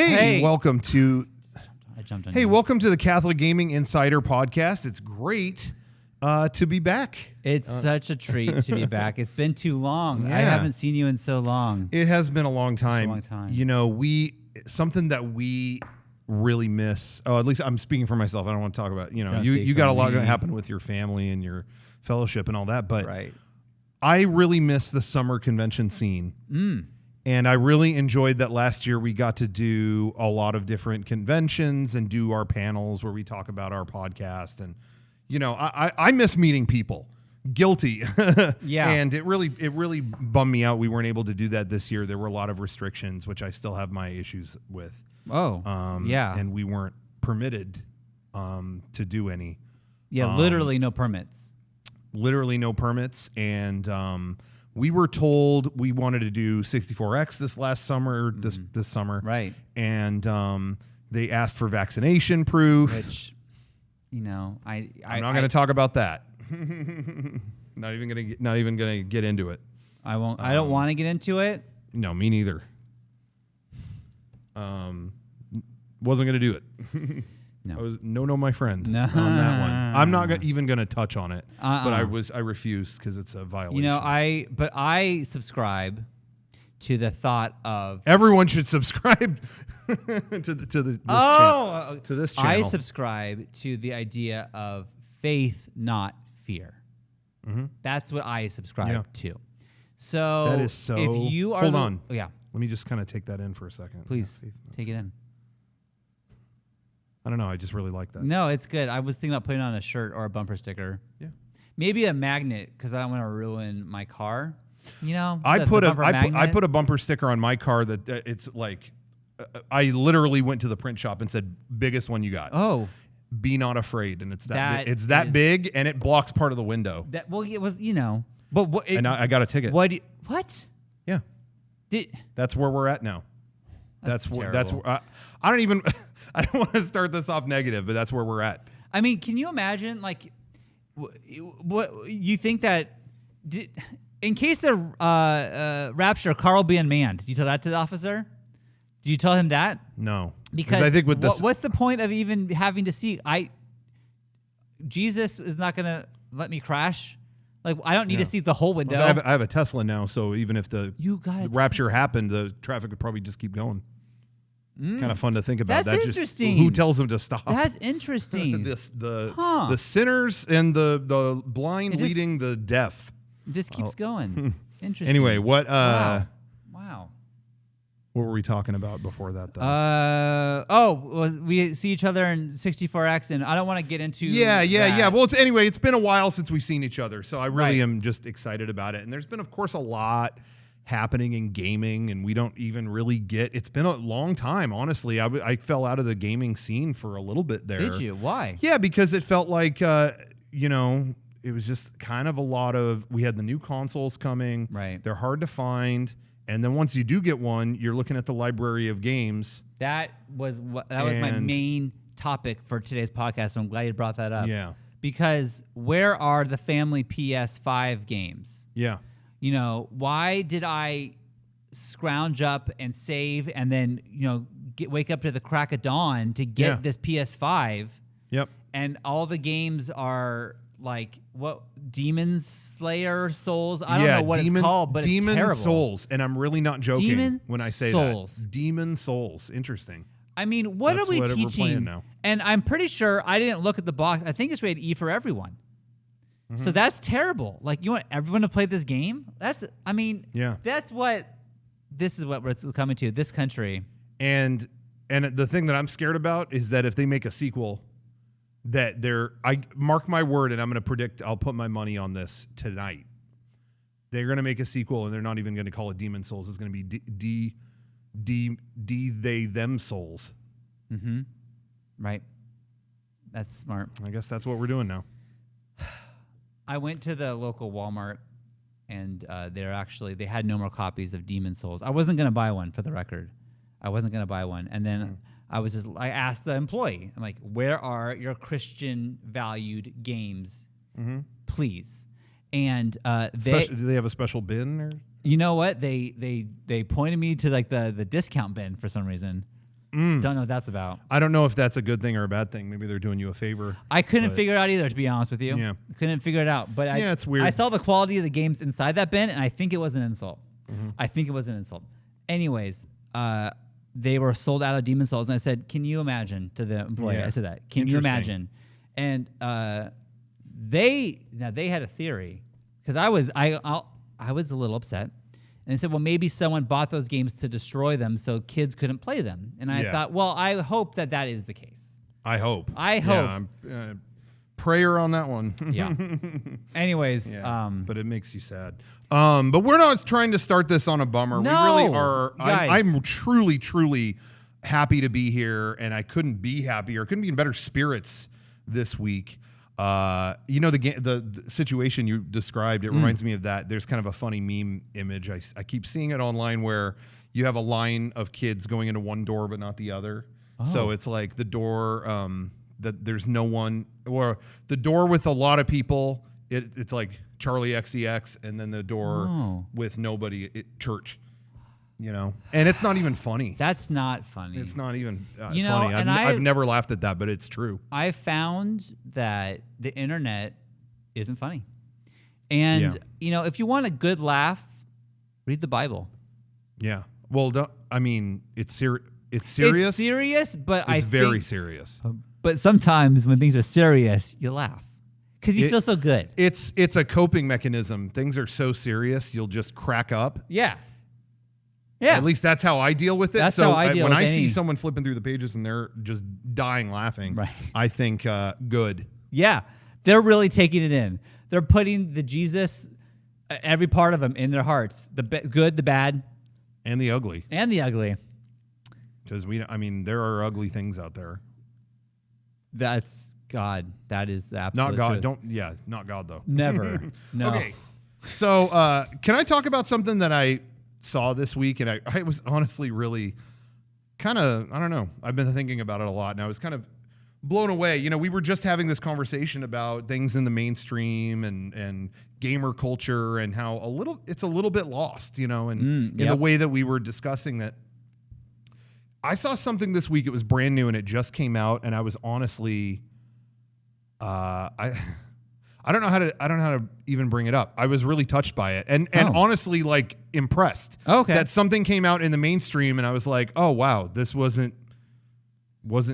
Hey, welcome to. I jumped on Hey, you. welcome to the Catholic Gaming Insider podcast. It's great to be back. It's such a treat to be back. It's been too long. Yeah. I haven't seen you in so long. It has been a long time. It's a long time. You know, something that we really miss. Oh, at least I'm speaking for myself. I don't want to talk about. You know, Don't you speak got for a lot me. that happen with your family and your fellowship and all that. But Right. I really miss the summer convention scene. And I really enjoyed that last year we got to do a lot of different conventions and do our panels where we talk about our podcast. And, you know, I miss meeting people. Guilty. Yeah. And it really bummed me out. We weren't able to do that this year. There were a lot of restrictions, which I still have my issues with. Oh, yeah. And we weren't permitted to do any. Yeah, literally no permits. Literally no permits. And we were told we wanted to do 64X this last summer, this summer. Right. And they asked for vaccination proof. Which, you know, I'm not going to talk about that. Not even going to get into it. I won't. I don't want to get into it. No, me neither. Wasn't going to do it. No. I was no, my friend No. on that one. I'm not even going to touch on it, but Uh-uh. I refused because it's a violation. You know, I subscribe to the thought of everyone should subscribe to this channel. I subscribe to the idea of faith, not fear. Mm-hmm. That's what I subscribe to. So that is so. If you are hold on, yeah, let me just kind of take that in for a second. please take it in. I don't know. I just really like that. No, it's good. I was thinking about putting on a shirt or a bumper sticker. Yeah. Maybe a magnet because I don't want to ruin my car. You know, I put a a bumper sticker on my car that it's like I literally went to the print shop and said biggest one you got. Oh, be not afraid, and it's that That it's that is- big and it blocks part of the window. that well, it was but what? And I got a ticket. What? Yeah, Did that's where we're at now. That's where I don't even. I don't want to start this off negative, but that's where we're at. I mean, can you imagine, like, what you think that, in case of rapture, Carl be unmanned, did you tell that to the officer? Did you tell him that? No. Because I think with this, what's the point of even having to see? Jesus is not going to let me crash. Like, I don't need to see the whole window. I have a Tesla now, so even if the rapture happened, the traffic would probably just keep going. Kind of fun to think about. That's interesting. Who tells them to stop? That's interesting. The sinners and the blind leading the deaf. It just keeps going. Interesting. Anyway, what Wow. what were we talking about before that though? Well, we see each other in 64X, and I don't want to get into Yeah. Well, it's been a while since we've seen each other, so I really am just excited about it. And there's been, of course, a lot happening in gaming, and we don't even really get. It's been a long time, honestly. I fell out of the gaming scene for a little bit there. Did you? Why? Yeah, because it felt like it was just kind of a lot of. We had the new consoles coming. Right. They're hard to find, and then once you do get one, you're looking at the library of games. That was my main topic for today's podcast. So I'm glad you brought that up. Yeah. Because where are the family PS5 games? Yeah. You know, why did I scrounge up and save and then, wake up to the crack of dawn to get this PS5? Yep. And all the games are like, what, Demon Slayer Souls? I don't know what it's called, but it's terrible. Demon Souls. And I'm really not joking when I say Souls. that. Demon Souls. Interesting. I mean, what That's are we what we're teaching? playing now. And I'm pretty sure I didn't look at the box. I think it's rated E for everyone. So that's terrible. Like, you want everyone to play this game? That's what this is what we're coming to, this country. And the thing that I'm scared about is that if they make a sequel, I mark my word, and I'm going to predict, I'll put my money on this tonight. They're going to make a sequel, and they're not even going to call it Demon Souls. It's going to be they them souls. Mm-hmm. Right. That's smart. I guess that's what we're doing now. I went to the local Walmart, and they had no more copies of Demon Souls. I wasn't going to buy one, for the record. I wasn't going to buy one. And then I asked the employee, I'm like, where are your Christian valued games, please? And do they have a special bin? Or? You know what? They pointed me to like the discount bin for some reason. Don't know what that's about. I don't know if that's a good thing or a bad thing. Maybe they're doing you a favor. I couldn't figure it out either, to be honest with you. Yeah. Couldn't figure it out. But Yeah, it's weird. I saw the quality of the games inside that bin, and I think it was an insult. I think it was an insult. Anyways, they were sold out of Demon Souls, and I said, "Can you imagine?" To the employee, Yeah. I said that. Can you imagine? And they had a theory because I was a little upset. And they said, well, maybe someone bought those games to destroy them so kids couldn't play them. And I thought, well, I hope that is the case. I hope. Yeah, prayer on that one. Yeah. Anyways. But it makes you sad. But we're not trying to start this on a bummer. No, we really are. guys. I'm truly, truly happy to be here. And I couldn't be happier. Couldn't be in better spirits this week. The situation you described, it reminds me of that. There's kind of a funny meme image. I keep seeing it online where you have a line of kids going into one door but not the other. Oh. So it's like the door that there's no one, or the door with a lot of people. It's like Charlie XCX, and then the door with nobody. Church. And it's not even funny. That's not funny. It's not even funny. And I've never laughed at that, but it's true. I found that the internet isn't funny. And, if you want a good laugh, read the Bible. Yeah. Well, it's serious. It's serious, but it's very serious. But sometimes when things are serious, you laugh because you feel so good. It's a coping mechanism. Things are so serious, you'll just crack up. Yeah. Yeah. At least that's how I deal with it. That's how I deal when with I see someone flipping through the pages and they're just dying laughing, right. I think good. Yeah. They're really taking it in. They're putting the Jesus, every part of them in their hearts. The good, the bad. And the ugly. Because there are ugly things out there. That's God. That is the absolute Not God. truth. Not God though. Never. No. Okay. So can I talk about something that I saw this week, and I was honestly really kind of, I don't know, I've been thinking about it a lot, and I was kind of blown away. We were just having this conversation about things in the mainstream and gamer culture and how it's a little bit lost, in the way that we were discussing it. I saw something this week. It was brand new and it just came out, and I was honestly, I don't know how to even bring it up. I was really touched by it and honestly like impressed. Okay. That something came out in the mainstream and I was like, oh wow, this wasn't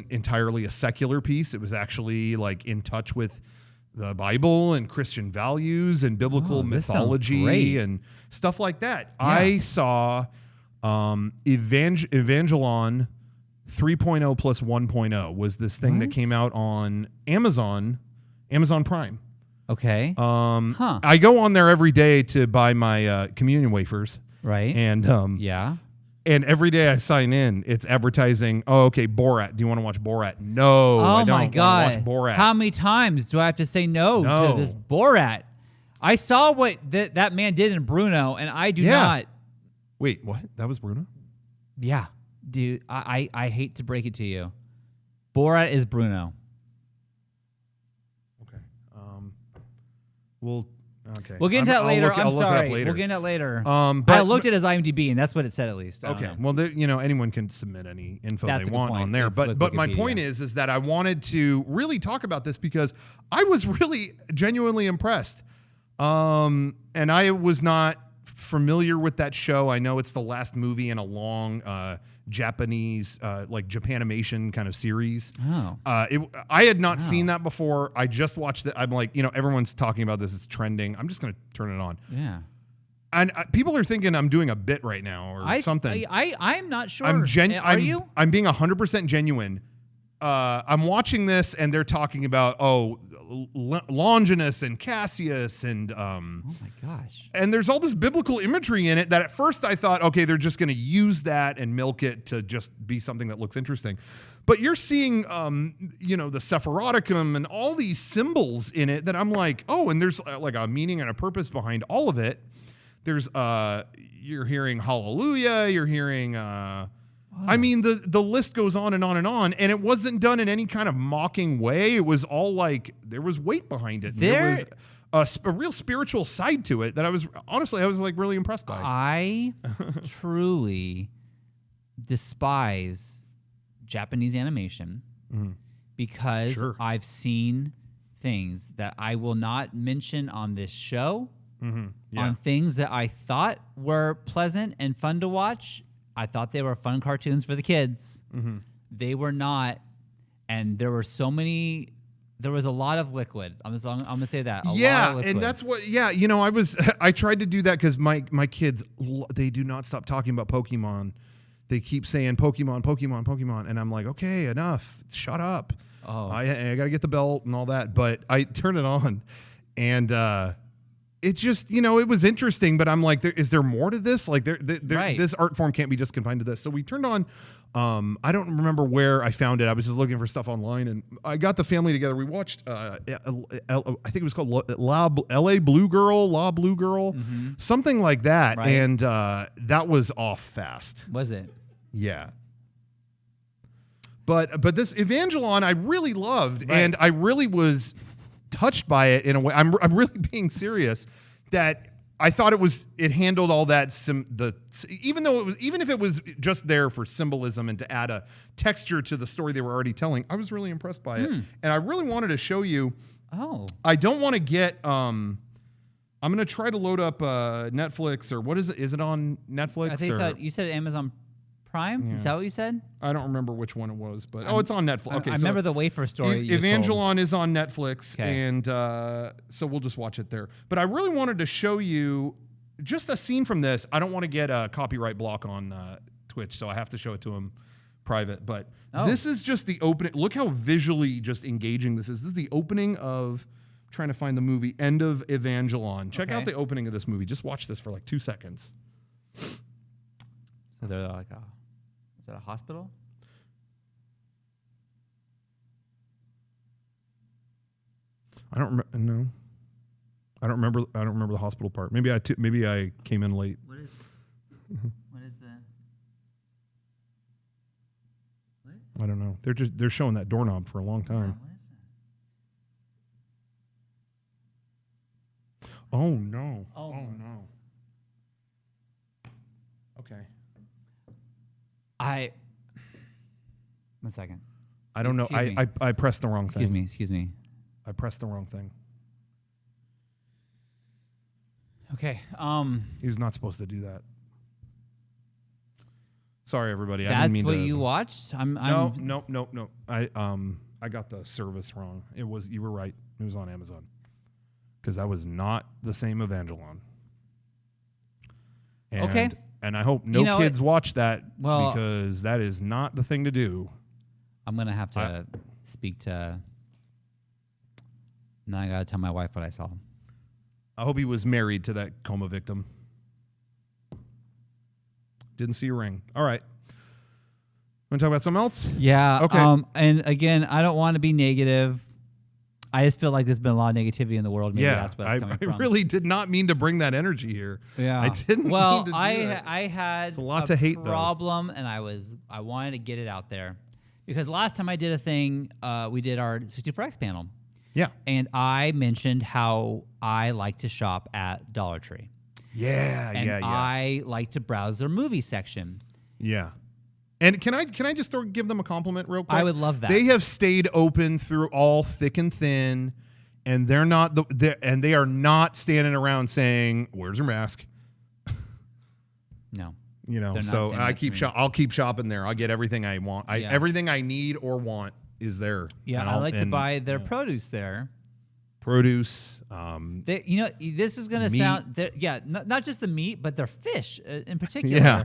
entirely a secular piece. It was actually like in touch with the Bible and Christian values and biblical mythology and stuff like that. Yeah. I saw Evangelion 3.0 plus 1.0 was this thing that came out on Amazon Prime. Okay. I go on there every day to buy my communion wafers. Right. And and every day I sign in, it's advertising, oh, okay, Borat. Do you want to watch Borat? No, I don't want to watch Borat. How many times do I have to say no to this Borat? I saw what that man did in Bruno, and I do not. Wait, what? That was Bruno? Yeah. Dude, I hate to break it to you. Borat is Bruno. We'll get into that later. I'm sorry. We'll get into that later. But I looked at his IMDb, and that's what it said at least. Okay. Well, anyone can submit any info they want on there. But my point is that I wanted to really talk about this because I was really genuinely impressed. And I was not familiar with that show. I know it's the last movie in a long Japanese, like Japanimation kind of series. Oh. I had not seen that before. I just watched it. I'm like, everyone's talking about this. It's trending. I'm just going to turn it on. Yeah. And people are thinking I'm doing a bit right now or something. I'm not sure. Are you? I'm being 100% genuine. I'm watching this and they're talking about, Longinus and Cassius and oh my gosh. And there's all this biblical imagery in it that at first I thought, okay, they're just going to use that and milk it to just be something that looks interesting. But you're seeing the Sephiroticum and all these symbols in it that I'm like, oh, and there's like a meaning and a purpose behind all of it. There's you're hearing hallelujah, you're hearing I mean, the list goes on and on and on, and it wasn't done in any kind of mocking way. It was all like there was weight behind it. There was a real spiritual side to it that I was like really impressed by. I truly despise Japanese animation because Sure. I've seen things that I will not mention on this show, on things that I thought were pleasant and fun to watch. I thought they were fun cartoons for the kids. They were not, and there were so many. There was a lot of liquid. I'm gonna say that. A lot of liquid. And that's what. Yeah, you know, I tried to do that because my kids, they do not stop talking about Pokemon. They keep saying Pokemon, Pokemon, Pokemon, and I'm like, okay, enough, shut up. Oh. I gotta get the belt and all that, but I turn it on, and it just, you know, it was interesting, but I'm like, is there more to this? Like, Right. this art form can't be just confined to this. So we turned on. I don't remember where I found it. I was just looking for stuff online, and I got the family together. We watched, I think it was called L.A. Blue Girl, something like that, Right. and that was off fast. Was it? Yeah. But this Evangelion I really loved, Right. and I really was touched by it in a way. I'm really being serious that I thought it handled all that even if it was just there for symbolism and to add a texture to the story they were already telling. I was really impressed by it, and I really wanted to show you. Oh. I don't want to get. I'm going to try to load up Netflix, or what is it? Is it on Netflix? I think you said Amazon Prime. Yeah. Is that what you said? I don't remember which one it was, but it's on Netflix. Okay, I so remember the wafer story. you just told. Evangelion is on Netflix, Okay. and so we'll just watch it there. But I really wanted to show you just a scene from this. I don't want to get a copyright block on Twitch, so I have to show it to him private. But this is just the opening. Look how visually just engaging this is. This is the opening of, trying to find the movie, End of Evangelion. Check out the opening of this movie. Just watch this for like 2 seconds. So they're like, is that a hospital? I don't remember. No, I don't remember. I don't remember the hospital part. Maybe I came in late. What is that? What? I don't know. They're showing that doorknob for a long time. What is that? Oh no. Oh. Oh no. Okay. One second. I don't know. Excuse me. I pressed the wrong thing. Excuse me. I pressed the wrong thing. Okay. He was not supposed to do that. Sorry, everybody. I That's didn't mean what to. you watched? No. I got the service wrong. You were right. It was on Amazon. Because that was not the same Evangelion. And I hope no kids watch that, because that is not the thing to do. I'm gonna have to speak to. Now I gotta tell my wife what I saw. I hope he was married to that coma victim. Didn't see a ring. All right. Want to talk about something else? Yeah. Okay. And again, I don't want to be negative. I just feel like there's been a lot of negativity in the world. Maybe that's where that's coming from. I really did not mean to bring that energy here. Yeah. I didn't mean to do that. I had It's a lot to hate, though. problem, and I wanted to get it out there. Because last time I did a thing, we did our 64X panel. Yeah. And I mentioned how I like to shop at Dollar Tree. Yeah. I like to browse their movie section. Yeah. And can I just give them a compliment real quick? I would love that. They have stayed open through all thick and thin, and they are not standing around saying, "Where's your mask?" No. You know, They're not so saying I'll keep shopping there. I'll get everything I want. Everything I need or want is there. Yeah, I like to buy their produce there. Produce. This is going to sound, not just the meat, but their fish in particular. Yeah.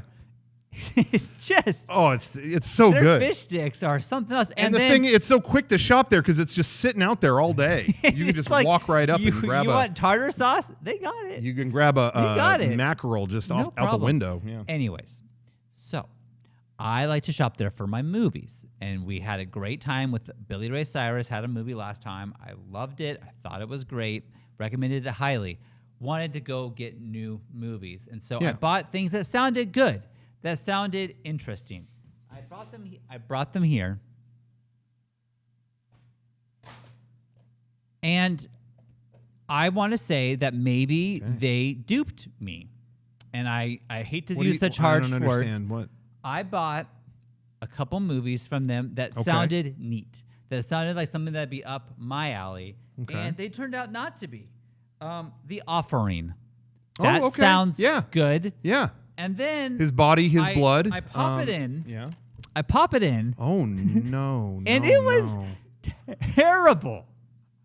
It's just. Oh, it's so their good. Fish sticks are something else. And the thing, it's so quick to shop there because it's just sitting out there all day. You can just walk right up and grab You want tartar sauce? They got it. You can grab a mackerel just out the window. Yeah. Anyways, so I like to shop there for my movies. And we had a great time with Billy Ray Cyrus, had a movie last time. I loved it. I thought it was great. Recommended it highly. Wanted to go get new movies. And so I bought things that sounded good, that sounded interesting. I brought them here. And I want to say that maybe they duped me. And I hate to use such harsh words. What? I bought a couple movies from them that sounded neat. That sounded like something that'd be up my alley. Okay. And they turned out not to be. The Offering. Oh, That okay. sounds Yeah. good. Yeah. And then His body, his blood. I pop it in. Yeah. I pop it in. Oh no. And no, it was no. terrible.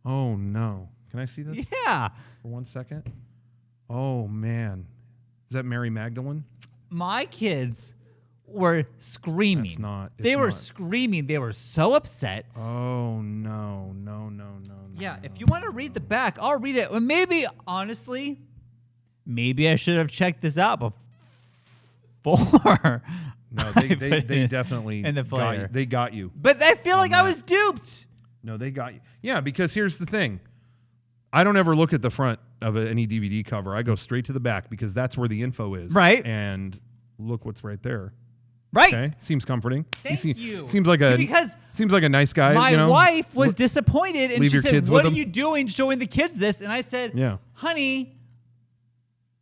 Oh no. Can I see this Yeah. for 1 second? Oh man. Is that Mary Magdalene? My kids were screaming. It's not. They were screaming. They were so upset. Oh no. No. Yeah, if you want to read the back, I'll read it. Well, maybe, honestly, maybe I should have checked this out before. No, they definitely in the flyer. they got you. But I feel like I was duped. No, they got you. Yeah, because here's the thing. I don't ever look at the front of any DVD cover. I go straight to the back because that's where the info is. Right. And look what's right there. Right. Okay. Seems comforting. Thank you. Seems like a nice guy. My wife was disappointed and leave she your said, kids "What with are them?" you doing showing the kids this?" And I said, Yeah. "Honey,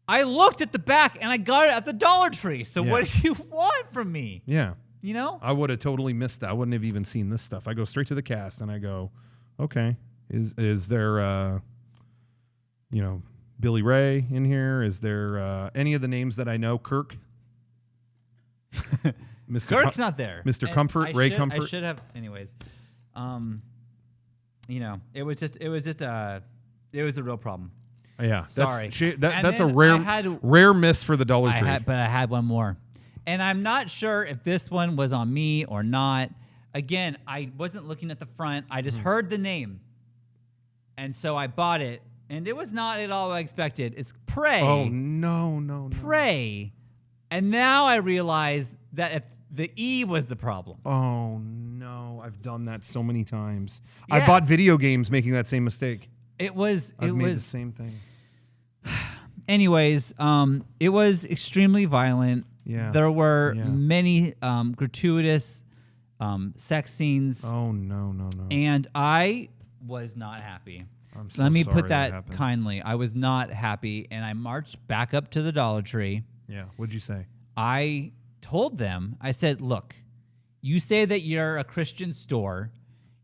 I looked at the back and I got it at the Dollar Tree. So Yeah. what do you want from me?" Yeah. You know? I would have totally missed that. I wouldn't have even seen this stuff. I go straight to the cast and I go, okay, is there Billy Ray in here? Is there any of the names that I know? Kirk? Mr. Kirk's not there. Mr. And Comfort, Ray Comfort. I should have. Anyways, it was a real problem. Yeah, Sorry. That's a then rare miss for the Dollar Tree. But I had one more, and I'm not sure if this one was on me or not. Again, I wasn't looking at the front. I just heard the name, and so I bought it, and it was not at all what I expected. It's Prey. Oh no! Prey, and now I realize that if the E was the problem. Oh no! I've done that so many times. Yeah. I bought video games making that same mistake. I've made the same thing. Anyways, it was extremely violent. Yeah. There were many gratuitous sex scenes. Oh no! And I was not happy. I'm so Let me sorry put that happened. kindly. I was not happy, and I marched back up to the Dollar Tree. Yeah. What'd you say? I told them, I said, "Look, you say that you're a Christian store.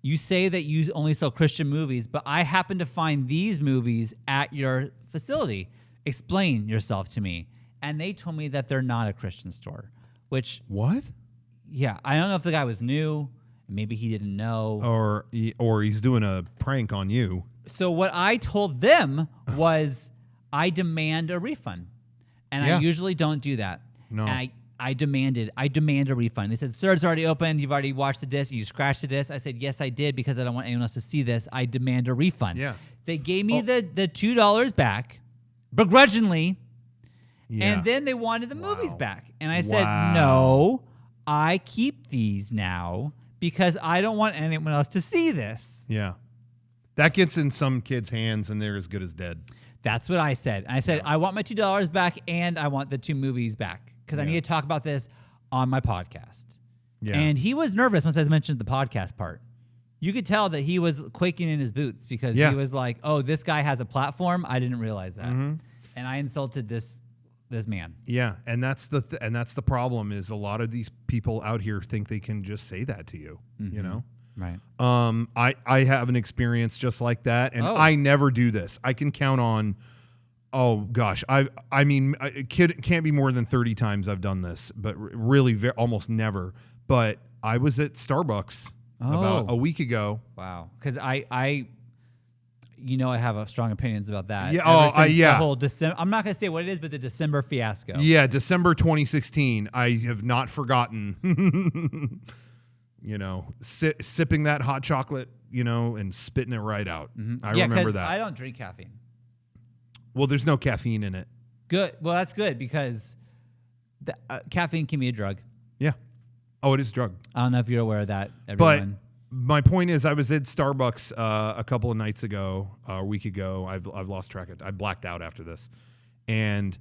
You say that you only sell Christian movies, but I happen to find these movies at your facility. Explain yourself to me." And they told me that they're not a Christian store, which, What? yeah, I don't know if the guy was new. Maybe he didn't know. Or he's doing a prank on you. So what I told them was, I demand a refund. And I usually don't do that. No. And I demand a refund. They said, "Sir, it's already opened. You've already watched the disc. You scratched the disc." I said, "Yes, I did, because I don't want anyone else to see this. I demand a refund." Yeah. They gave me the $2 back, begrudgingly, Yeah. and then they wanted the movies back. And I said, Wow. "No, I keep these now because I don't want anyone else to see this." Yeah. That gets in some kids' hands and they're as good as dead. That's what I said. And I said, "I want my $2 back and I want the 2 movies back because I need to talk about this on my podcast." Yeah. And he was nervous once I mentioned the podcast part. You could tell that he was quaking in his boots because he was like, "Oh, this guy has a platform. I didn't realize that." And I insulted this man. Yeah, and that's the problem is a lot of these people out here think they can just say that to you, you know? Right. I have an experience just like that, and I never do this. I can count on, oh gosh, I mean, it can't be more than 30 times I've done this, but really almost never. But I was at Starbucks about a week ago. Wow. Because I have strong opinions about that. Yeah. The whole December. I'm not going to say what it is, but the December fiasco. Yeah, December 2016. I have not forgotten. Sipping that hot chocolate, and spitting it right out. I remember that. I don't drink caffeine. Well, there's no caffeine in it. Good. Well, that's good because caffeine can be a drug. Yeah. Oh, it is a drug. I don't know if you're aware of that, everyone. But my point is, I was at Starbucks a couple of nights ago, a week ago. I've lost track of it. I blacked out after this. And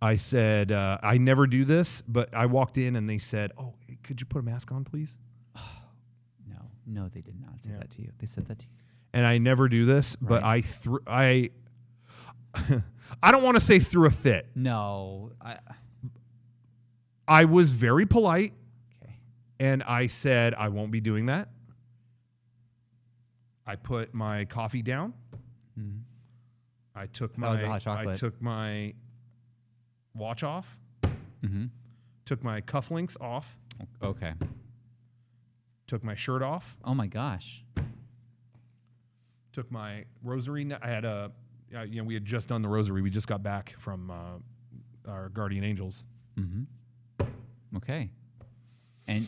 I said, I never do this, but I walked in and they said, "Oh, could you put a mask on, please?" No, they did not say that to you. They said that to you. And I never do this, but I don't want to say threw a fit. No. I was very polite. Okay. And I said, I won't be doing that. I put my coffee down. Mhm. I took That was a hot I chocolate. took my watch off. Mm-hmm. Took my cufflinks off. Okay. Took my shirt off. Oh my gosh. Took my rosary. I had we had just done the rosary. We just got back from our guardian angels. Mm-hmm. Okay. And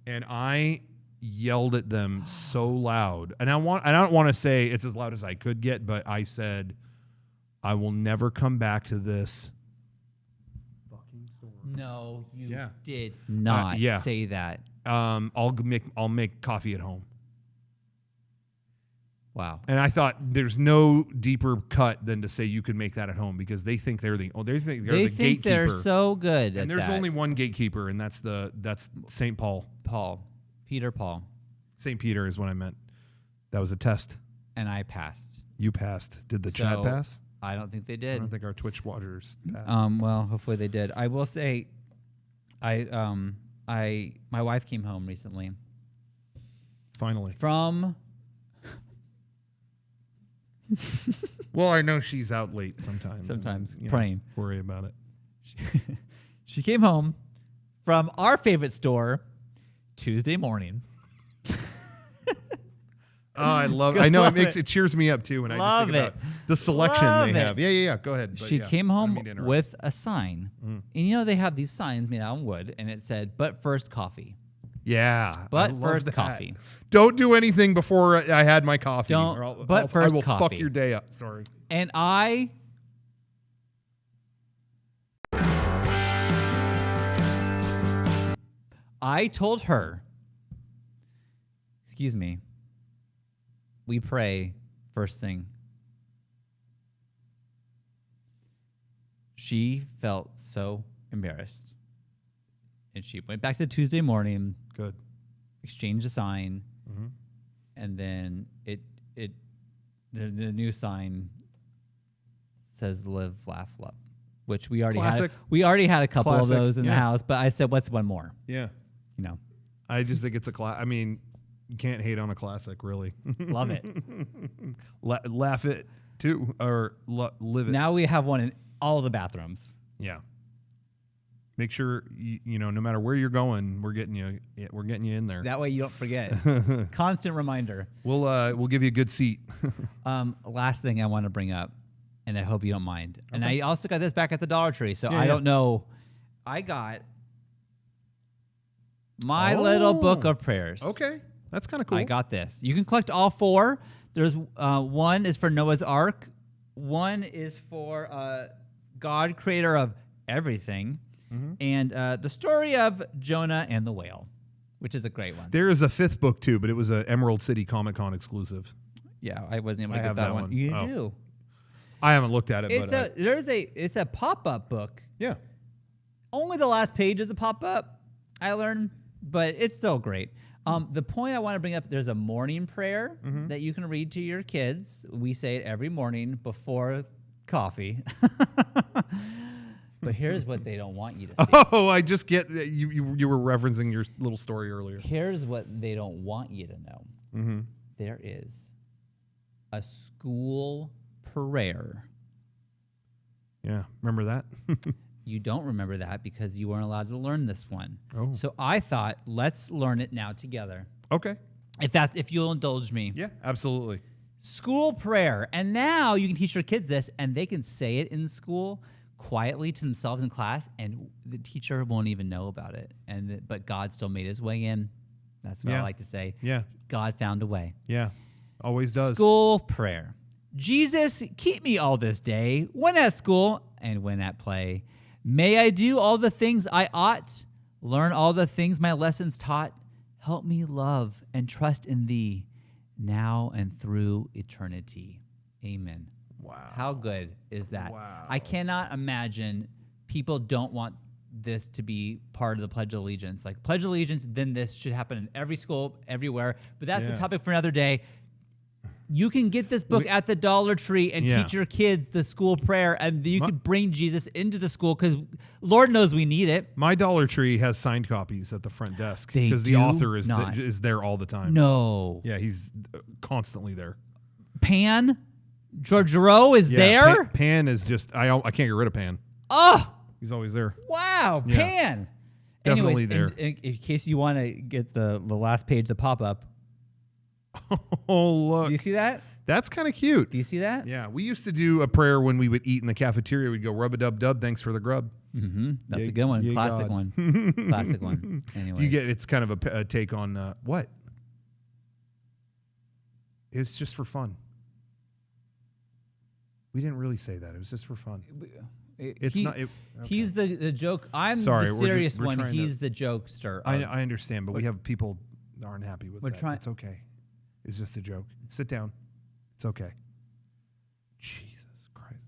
And I yelled at them so loud. And I don't want to say it's as loud as I could get, but I said, I will never come back to this fucking store. no, you Yeah. did not yeah. say that. I'll make coffee at home. Wow. And I thought there's no deeper cut than to say you could make that at home, because they think they're the They think gatekeeper. they're so good at and there's that. only one gatekeeper, and that's St. Paul. Peter Paul. St. Peter is what I meant. That was a test. And I passed. You passed. Did the chat So, pass? I don't think they I did. don't think our Twitch watchers passed. Well, hopefully they did. I will say, my wife came home recently Finally. from. Well, I know she's out late sometimes. Sometimes, and, praying. Worry about it. She came home from our favorite store Tuesday morning. Oh, I love. Love I know it. it cheers me up too when I Love just think it. about the selection Love they it. have. Yeah. Go ahead. But She yeah, came I don't home mean to interrupt. with a sign, and they have these signs made out of wood, and it said, "But first coffee." Yeah, But I love first that. coffee. Don't do anything before I had my coffee. Don't- or but first I will coffee. fuck your day up. Sorry. And I told her, excuse me, we pray first thing. She felt so embarrassed. And she went back to Tuesday morning, Good. exchanged a sign, Mhm. and then the new sign says "Live, Laugh, Love," which we already Classic. had. We already had a couple Classic, of those in the yeah. house, but I said, "What's one more?" Yeah. You know, I just think it's a class. I mean, you can't hate on a classic, really. love it. Laugh it too, or live it. Now we have one in all the bathrooms. Yeah. Make sure you know, no matter where you're going, we're getting you in there. That way you don't forget. Constant reminder. We'll give you a good seat. Last thing I want to bring up, and I hope you don't mind. And I also got this back at the Dollar Tree, so Yeah, I yeah. don't know. I got my little book of prayers. Okay, that's kind of cool. I got this. You can collect all four. There's one is for Noah's Ark. One is for God, creator of everything. And the story of Jonah and the whale, which is a great one. There is a fifth book too, but it was a Emerald City Comic Con exclusive. Yeah, I wasn't able to I get have that that one. one. You Oh. do. I haven't looked at it, It's but it's a pop-up book. yeah. Only the last page is a pop-up, I learned, but it's still great. The point I want to bring up, there's a morning prayer that you can read to your kids. We say it every morning before coffee. But here's what they don't want you to see. Oh, I just get that you were referencing your little story earlier. Here's what they don't want you to know. Mm-hmm. There is a school prayer. Yeah, remember that? You don't remember that because you weren't allowed to learn this one. Oh. So I thought, let's learn it now together. Okay. If you'll indulge me. Yeah, absolutely. School prayer. And now you can teach your kids this, and they can say it in school quietly to themselves in class, and the teacher won't even know about it. But God still made his way in. That's what I Yeah. like to say. Yeah. God found a way. Yeah. Always does. School prayer. Jesus, keep me all this day, when at school and when at play. May I do all the things I ought, learn all the things my lessons taught. Help me love and trust in thee, now and through eternity. Amen. Wow. How good is that? Wow. I cannot imagine people don't want this to be part of the Pledge of Allegiance. Like, Pledge of Allegiance, then this should happen in every school, everywhere. But that's Yeah. the topic for another day. You can get this book at the Dollar Tree and teach your kids the school prayer, and you could bring Jesus into the school because Lord knows we need it. My Dollar Tree has signed copies at the front desk They because the do author is not. is there all the time. No. Yeah, he's constantly there. Pan? Georgiou is Yeah, there? Pan is just I can't get rid of Pan. Oh, He's always there. wow. Yeah. Pan. Definitely Anyways, there. In case you want to get the last page to pop up. Oh, look. Do you see that? That's kind of cute. Do you see that? Yeah, we used to do a prayer when we would eat in the cafeteria. We'd go rub-a-dub-dub, thanks for the grub. Mm-hmm. That's Yay- a good one. yay Classic God. one. Classic one. Anyway. It's kind of a take on what? It's just for fun. We didn't really say that. It was just for fun. It's not. Okay. He's the joke. I'm Sorry, the we're serious we're one. trying He's the jokester. I understand, but we have people that aren't happy with that. It's okay. It's just a joke. Sit down. It's okay. Jesus Christ.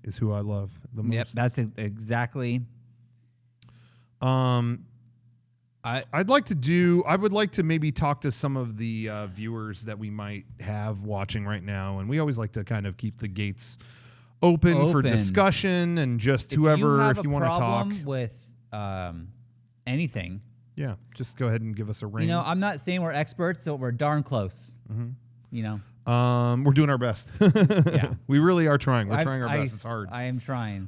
Is who I love the most. Yep, that's exactly. I would like to maybe talk to some of the viewers that we might have watching right now, and we always like to kind of keep the gates open for discussion and just whoever, if you want to talk with anything. Yeah, just go ahead and give us a ring. You know, I'm not saying we're experts, so we're darn close. Mm-hmm. You know, we're doing our best. Yeah, we really are trying. We're trying our best. It's hard. I am trying.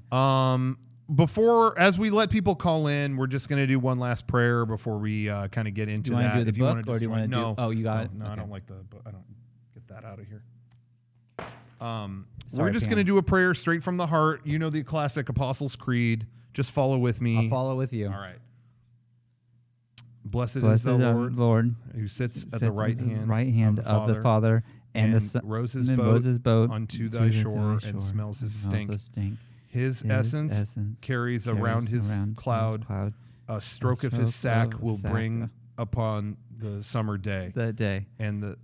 As we let people call in, we're just going to do one last prayer before we kind of get into do you that. Do the if you book, want to or do you want to no, do? Oh, you got it. No, okay. I don't like the book. I don't get that out of here. Sorry, we're just going to do a prayer straight from the heart. You know the classic Apostles' Creed. Just follow with me. I'll follow with you. All right. Blessed is the Lord who sits at the right hand of the Father, and rows his boat unto thy shore and smells his stink. His essence carries around his cloud. A stroke of his sack will bring upon the summer day. And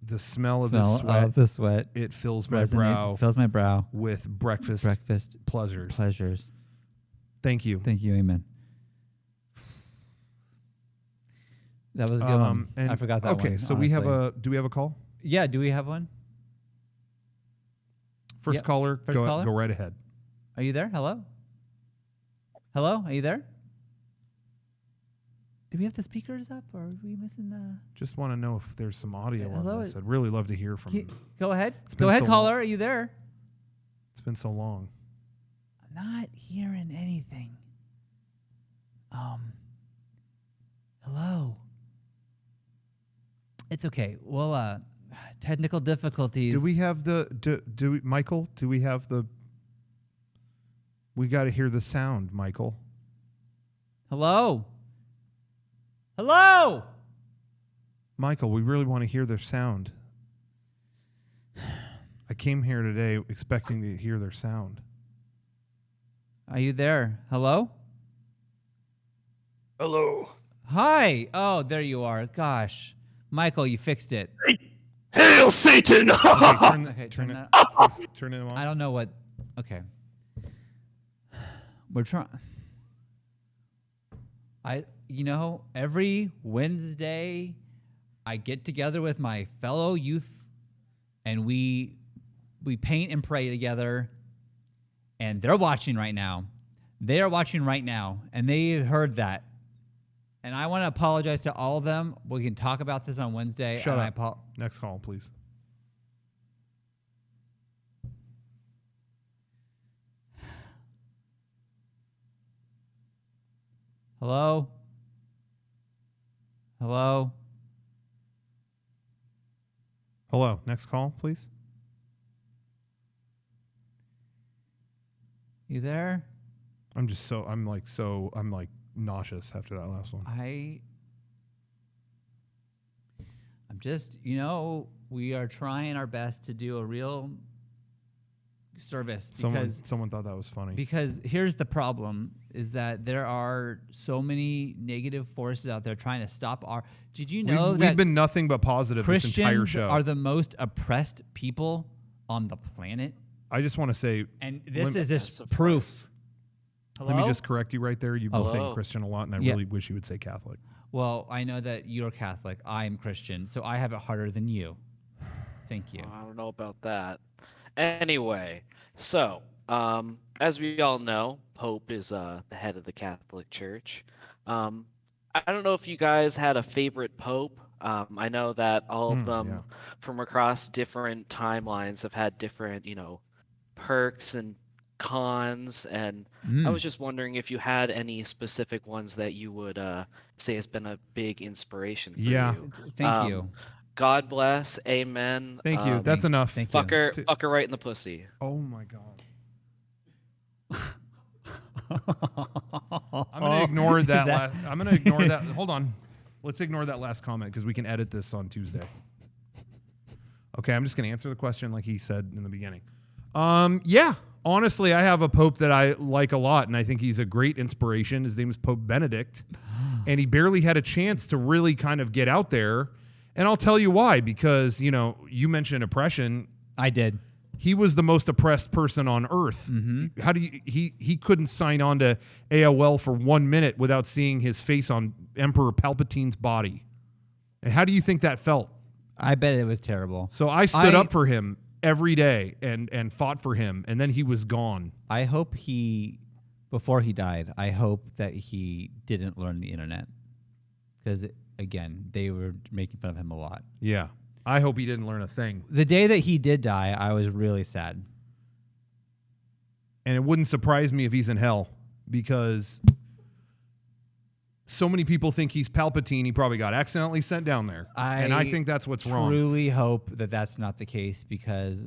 the smell of his sweat. It fills my brow with breakfast pleasures. Thank you. Amen. That was a good one. I forgot that one. Okay, so do we have a call? Yeah, do we have one? First caller, go right ahead. Are you there? Hello? Hello? Are you there? Do we have the speakers up, or are we missing the... Just want to know if there's some audio on this. I'd really love to hear from you. Go ahead. Go ahead, caller. Are you there? It's been so long. I'm not hearing anything. Hello? It's okay. Well, technical difficulties. Do we have Michael, do we have we got to hear the sound, Michael. Hello? Hello? Michael, we really want to hear their sound. I came here today expecting to hear their sound. Are you there? Hello? Hello. Hi. Oh, there you are. Gosh. Michael, you fixed it. Hail Satan! Turn it off. I don't know what... Okay. We're trying... every Wednesday, I get together with my fellow youth, and we paint and pray together, and they're watching right now. They are watching right now, and they heard that. And I want to apologize to all of them. We can talk about this on Wednesday. Shut up. Next call, please. Hello? Hello? Hello. Next call, please. You there? I'm nauseous after that last one. I'm just, we are trying our best to do a real service because someone thought that was funny. Because here's the problem is that there are so many negative forces out there trying to stop did you know that we've been nothing but positive Christians this entire show? Are the most oppressed people on the planet? I just want to say, and this is just proof. Hello? Let me just correct you right there. You've been saying Christian a lot, and I really wish you would say Catholic. Well, I know that you're Catholic. I'm Christian, so I have it harder than you. Thank you. I don't know about that. Anyway, so as we all know, Pope is the head of the Catholic Church. Um, I don't know if you guys had a favorite Pope. I know that all of them from across different timelines have had different, perks and cons, and I was just wondering if you had any specific ones that you would say has been a big inspiration for you. Thank you. God bless. Amen. Thank you. That's Thanks. enough. Thank you. Fuck her right in the pussy. Oh my god. I'm gonna ignore that. I'm gonna ignore that. Hold on. Let's ignore that last comment because we can edit this on Tuesday. Okay, I'm just gonna answer the question like he said in the beginning. Yeah. Honestly, I have a pope that I like a lot, and I think he's a great inspiration. His name is Pope Benedict, and he barely had a chance to really kind of get out there. And I'll tell you why, because, you mentioned oppression. I did. He was the most oppressed person on earth. Mm-hmm. How do you, he couldn't sign on to AOL for 1 minute without seeing his face on Emperor Palpatine's body. And how do you think that felt? I bet it was terrible. So I stood up for him every day and fought for him, and then he was gone. I hope before he died, I hope that he didn't learn the internet. Because, again, they were making fun of him a lot. Yeah. I hope he didn't learn a thing. The day that he did die, I was really sad. And it wouldn't surprise me if he's in hell, because so many people think he's Palpatine. He probably got accidentally sent down there. And I think that's what's wrong. I truly hope that that's not the case, because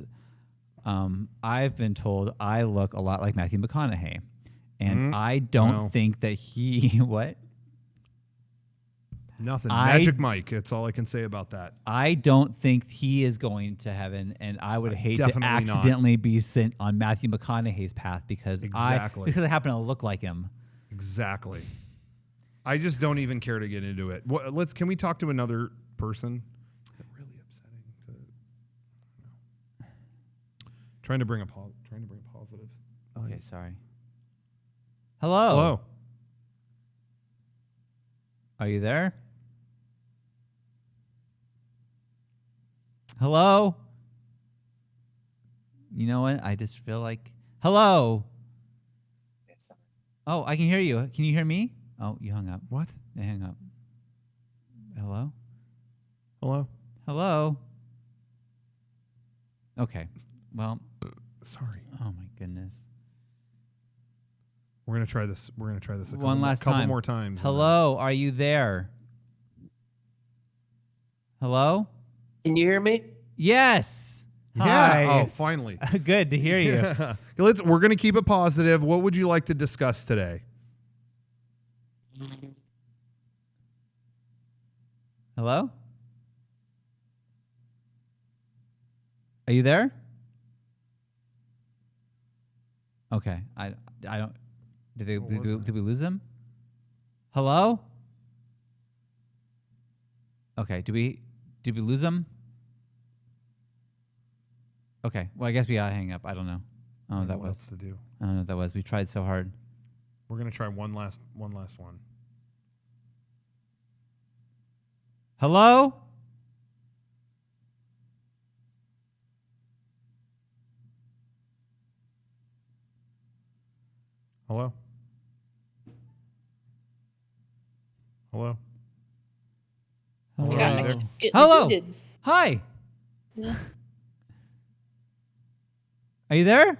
I've been told I look a lot like Matthew McConaughey. And I don't think that he... What? Nothing. Magic Mike. That's all I can say about that. I don't think he is going to heaven, and I would hate to Definitely accidentally be sent on Matthew McConaughey's path because I happen to look like him. Exactly. I just don't even care to get into it. Can we talk to another person? It's really upsetting. Trying to bring a positive. Okay, sorry. Hello. Hello. Are you there? Hello? You know what? I just feel like... Hello? Oh, I can hear you. Can you hear me? Oh, you hung up. What? They hung up. Hello? Hello? Hello? Okay. Well... Sorry. Oh, my goodness. We're going to try this. A couple more times. Hello? Are you there? Hello? Can you hear me? Yes. Yeah. Hi. Oh, finally. Good to hear you. We're going to keep it positive. What would you like to discuss today? Hello? Are you there? Okay. I don't... Did we lose him? Hello? Okay. Did we lose him? Okay. Well, I guess we gotta hang up. I don't know. I don't know what that was. Else to do. I don't know what that was. We tried so hard. We're gonna try one last one. Hello? Hello? Hello? Hello? Getting Hello? booted. Hi. Yeah. Are you there?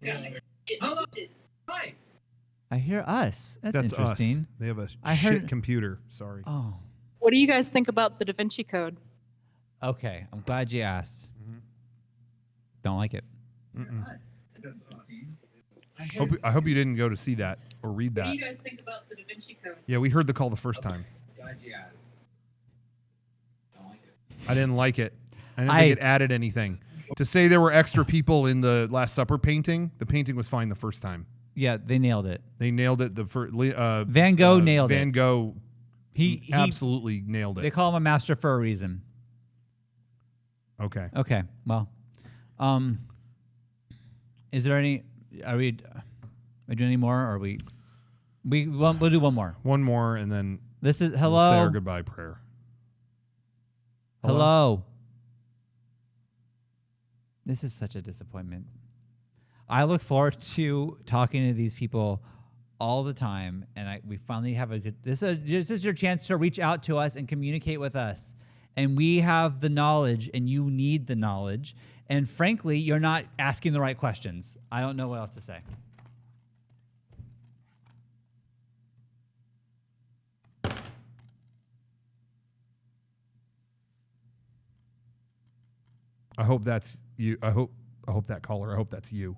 Hello. Hi. I hear us. That's Us. interesting. They have a I shit heard- computer. Sorry. Oh. What do you guys think about the Da Vinci Code? Okay. I'm glad you asked. Don't like it. I hope you didn't go to see that or read What that. do you guys think about the Da Vinci Code? Yeah, we heard the call the first time. I didn't like it. I didn't think it added anything. To say there were extra people in the Last Supper painting, the painting was fine the first time. Yeah, they nailed it. They nailed it. Van Gogh nailed it. Van Gogh He absolutely nailed They it. call him a master for a reason. Okay. Okay. Well, is there any? Are we doing any more, or we'll do one more. One more, and then This is we'll hello. say our goodbye prayer. Hello. This is such a disappointment. I look forward to talking to these people all the time, and we finally have a good. This is your chance to reach out to us and communicate with us. And we have the knowledge, and you need the knowledge. And frankly, you're not asking the right questions. I don't know what else to say. I hope that's you. I hope that caller. I hope that's you.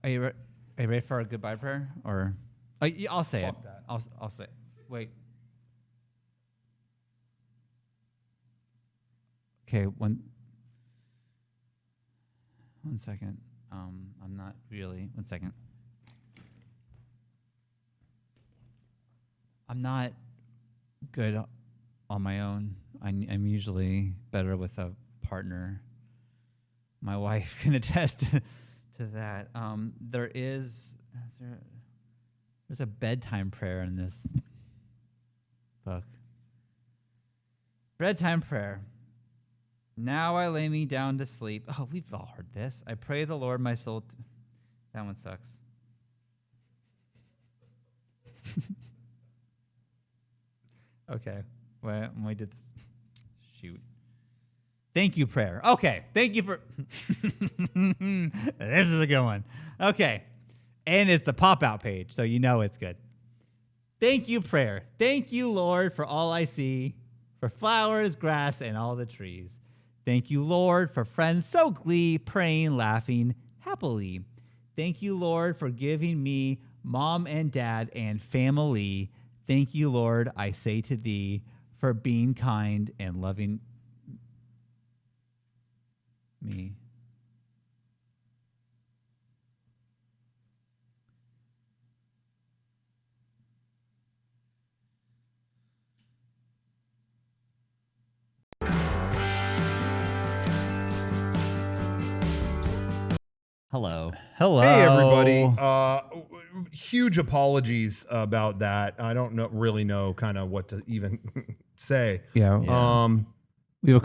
Are you ready for a goodbye prayer? Or I'll say Fuck it. that. I'll say it. Wait. Okay, one second. I'm not really. 1 second. I'm not good on my own. I'm usually better with a partner. My wife can attest to that. There's a bedtime prayer in this book. Bedtime prayer. Now I lay me down to sleep. Oh, we've all heard this. I pray the Lord my soul. That one sucks. Okay. Well, we did this. Shoot. Thank you, prayer. Okay. Thank you for. This is a good one. Okay. And it's the pop out page, so you know it's good. Thank you, prayer. Thank you, Lord, for all I see, for flowers, grass, and all the trees. Thank you, Lord, for friends so glee, praying, laughing happily. Thank you, Lord, for giving me mom and dad and family. Thank you, Lord, I say to thee, for being kind and loving me. Hello. Hello. Hey, everybody. Huge apologies about that. I don't really know kind of what to even say. Yeah. We were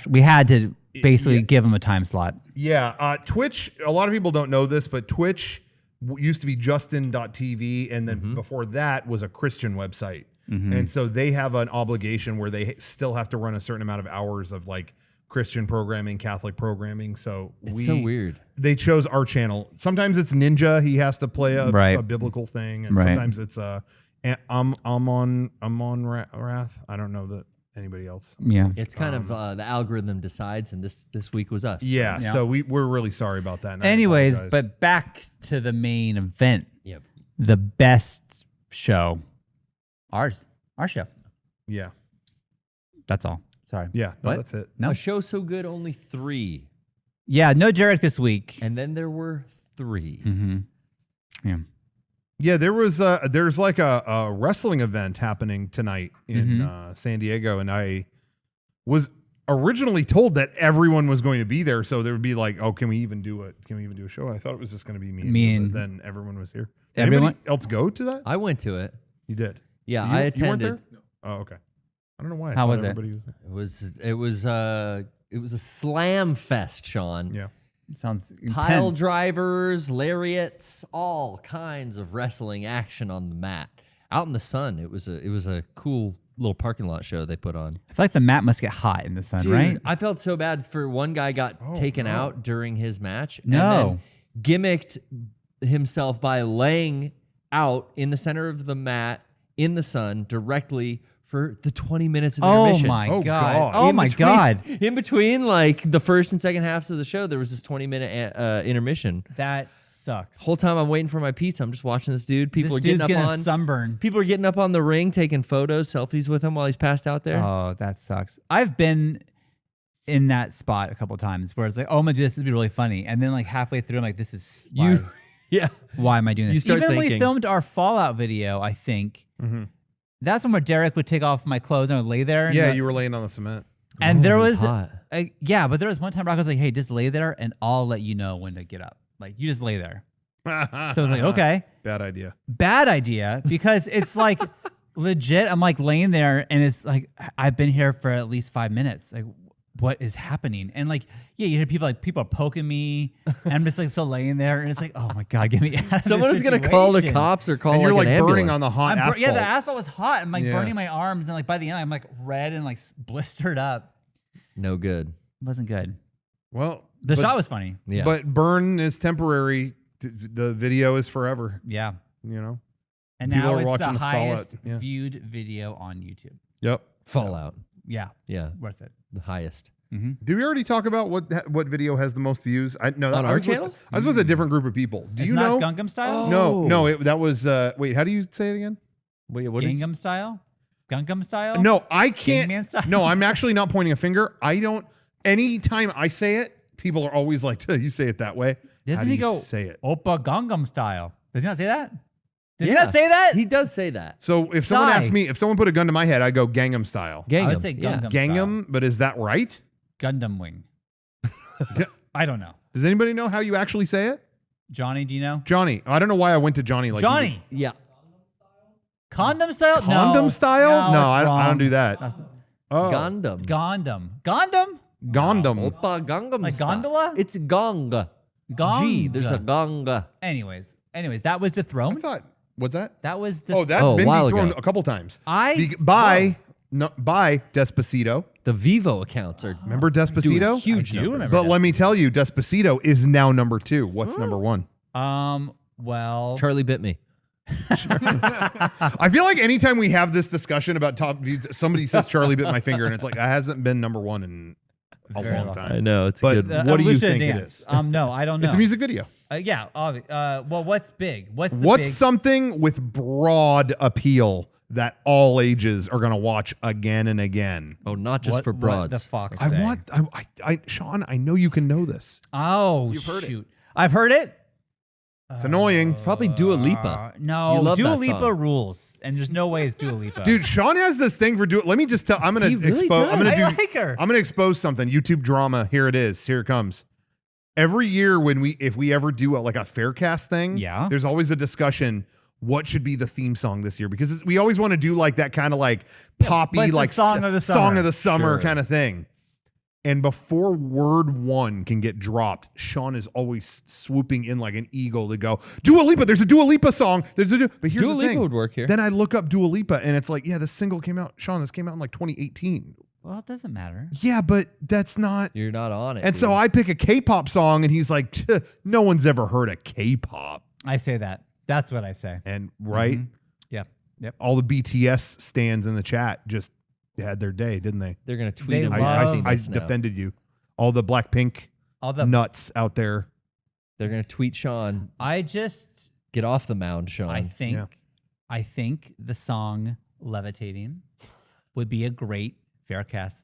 we had to basically give them a time slot. Yeah. Twitch, a lot of people don't know this, but Twitch used to be Justin.tv, and then before that was a Christian website. And so they have an obligation where they still have to run a certain amount of hours of like Christian programming, Catholic programming. So It's so weird. They chose our channel. Sometimes it's Ninja. He has to play a biblical thing, and sometimes it's I'm on Wrath. I don't know that anybody else. Yeah, it's kind of the algorithm decides, and this week was us. Yeah, so we're really sorry about that. Anyways, but back to the main event. Yep. The best show, our show. Yeah, that's all. Sorry. Yeah, no, that's it. No. A show so good, only 3. Yeah, no Derek this week. And then there were 3. Yeah. Yeah, there's like a wrestling event happening tonight in San Diego, and I was originally told that everyone was going to be there, so there would be like, oh, can we even do a show? I thought it was just going to be me and you, but then everyone was here. Did everyone anybody else go to that? I went to it. You did? Yeah, I attended. You weren't there? No. Oh, okay. I don't know why. How was it? It was a slam fest, Shawn. Yeah. Sounds intense. Pile drivers, lariats, all kinds of wrestling action on the mat. Out in the sun. It was a cool little parking lot show they put on. I feel like the mat must get hot in the sun, Dude, right? I felt so bad for one guy got taken out during his match. No. And then gimmicked himself by laying out in the center of the mat in the sun directly for the 20 minutes of intermission. Oh my god. Oh my god. In between like the first and second halves of the show, there was this 20-minute intermission. That sucks. Whole time I'm waiting for my pizza, I'm just watching this dude. People This are dude's getting up getting a sunburn. People are getting up on the ring, taking photos, selfies with him while he's passed out there. Oh, that sucks. I've been in that spot a couple times where it's like, oh my god, this would be really funny. And then like halfway through, I'm like, this is Yeah. Why am I doing this? You start Even when we thinking. filmed our Fallout video, I think. That's when where Derek would take off my clothes and I would lay there. Yeah, you were laying on the cement. And Oh, there it was hot. Yeah, but there was one time Rocco was like, "Hey, just lay there, and I'll let you know when to get up. Like, you just lay there." So I was like, "Okay." Bad idea. Bad idea, because it's like legit. I'm like laying there, and it's like I've been here for at least 5 minutes. Like, what is happening? And like, yeah, you hear people are poking me, and I'm just like still laying there, and it's like, oh my god, get me out of Someone this is gonna call the situation. cops or call And you're like an burning ambulance. on the hot asphalt. Yeah, the asphalt was hot. I'm like Yeah. burning my arms, and like by the end, I'm like red and like blistered up. No good. It wasn't good. Well, The but, shot was funny. Yeah. but burn is temporary. The video is forever. Yeah. You know. And People now are it's watching the the fallout. highest Yeah. viewed video on YouTube. Yep. Fallout. Yeah, Yeah. worth it. The highest. Did we already talk about what video has the most views? No, On I our was with- channel? I was with a different group of people. Do It's you not know? Gangnam Style? No, that was. Wait, how do you say it again? Wait, what? Gangnam Style? Gangnam Style? No, I can't. Gangnam Style? No, I'm actually not pointing a finger. I don't. Anytime I say it, people are always like, "You say it that way." Doesn't how do he you go say it? Oppa Gangnam Style? Does he not say that? Does he Yeah. not say that? He does say that. So if someone Sigh. asked me, if someone put a gun to my head, I go Gangnam Style. Gangnam. I would say yeah. Gangnam Gangnam, but is that right? Style. Gundam Wing. I don't know. Does anybody know how you actually say it? Johnny, do you know? Johnny. I don't know why I went to Johnny. Like Johnny. Yeah. Condom Style? Condom no. Style? No, it's I don't wrong. do that. That's Oh, Gundam. Gondom. Gondom? Gondom. Oppa Gangnam Like style. gondola? It's gong. Gong. G. There's a gong. Anyways, that was I dethroned. thought. What's that? That was the. Oh, that's Oh, a been while dethroned ago. a couple times. I- by Despacito. The Vivo accounts are Remember doing Despacito? huge I do numbers. remember. But let me tell you, Despacito is now number 2. What's number 1? Well, Charlie bit me. I feel like anytime we have this discussion about top views, somebody says Charlie bit my finger, and it's like it hasn't been number 1 in a Very long long time. know it's But what do you Evolution think it Dance. is? No, I don't know. It's a music video. Yeah. Well, what's big? What's What's big? something with broad appeal that all ages are going to watch again and again? Oh, not just what, for broads. What the fox I say? want, Shawn, I know you can know this. Oh, You've heard it. shoot! I've heard it. It's annoying. It's probably Dua Lipa. No, You love Dua that Lipa song. rules, and there's no way it's Dua Lipa. Dude, Shawn has this thing for let me just tell. I'm gonna He really expose. I'm does. gonna I do. like her. I'm gonna expose something. YouTube drama. Here it is. Here it comes. Every year if we ever do a Faircast thing, Yeah. there's always a discussion. What should be the theme song this year? Because we always want to do like that kind of like poppy, what's the like song of the song summer? of the summer Sure. kind of thing. And before word 1 can get dropped, Shawn is always swooping in like an eagle to go, Dua Lipa, there's a Dua Lipa song. But here's Dua the Lipa thing. would work here. Then I look up Dua Lipa and it's like, yeah, this single came out, Shawn, this came out in like 2018. Well, it doesn't matter. Yeah, but that's not. You're not on it. And so dude. I pick a K-pop song and he's like, no one's ever heard of K-pop. I say that. That's what I say. And right, Yep. Yep. all the BTS stands in the chat just had their day, didn't they? they're gonna tweet They him. love- I defended you. All the Blackpink All the. nuts out there. They're gonna tweet Shawn. I just. Get off the mound, Shawn. I think. Yeah. I think the song "Levitating" would be a great Faircast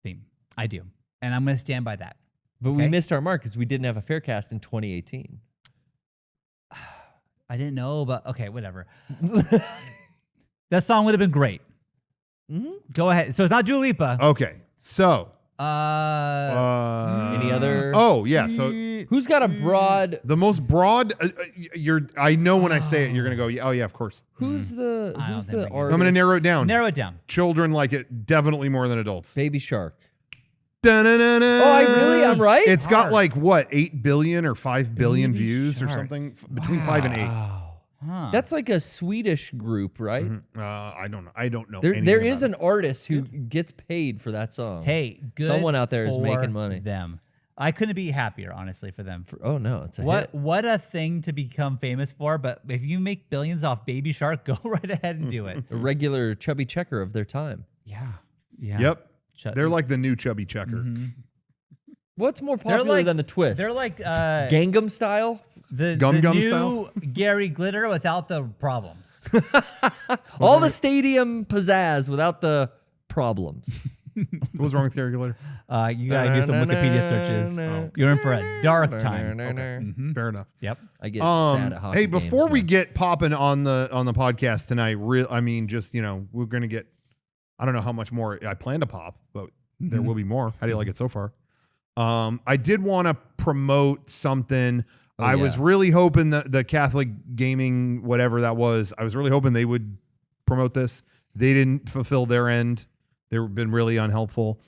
theme. I do, and I'm going to stand by that. but okay. we missed our mark because we didn't have a Faircast in 2018. I didn't know, but okay, whatever. That song would have been great. Mm-hmm. Go ahead. So it's not Dua Lipa. Okay, so Any other? Oh yeah, so Who's got a broad? the most broad. I know when I say it, you're gonna go. Oh yeah, of course. Who's the? I don't Who's think the we can- artist? I'm gonna narrow it down. Narrow it down. Children like it definitely more than adults. Baby Shark. Da-na-na-na. Oh, I really am right? It's got Hard. like what 8 billion or 5 billion Baby views or Shark. something between 5 and 8. Wow. Huh. That's like a Swedish group, right? I don't know. I don't know. There anything is about an artist who gets paid for that song. Hey, good. Someone out there is for making money. Them. I couldn't be happier, honestly, for them. Oh no, it's a hit. What a thing to become famous for! But if you make billions off Baby Shark, go right ahead and do it. A regular chubby checker of their time. Yeah, yeah. it. Yep. Shut- They're like the new chubby checker. What's more They're popular like- than the twist? They're like Gangnam Style. the Gum Gum new style? Gary Glitter without the problems. All the stadium pizzazz without the problems. What was wrong with Gary Glitter? You gotta do some Wikipedia searches. Oh. You're in for a dark time. Mhm. Fair enough. Yep. I get sad at hockey Hey, before games we now. get popping on the podcast tonight, I mean, just we're gonna get. I don't know how much more I plan to pop, but There will be more. How do you like it so far? I did want to promote something. I was really hoping that the Catholic Gaming, whatever that was, I was really hoping they would promote this. They didn't fulfill their end. They've been really unhelpful.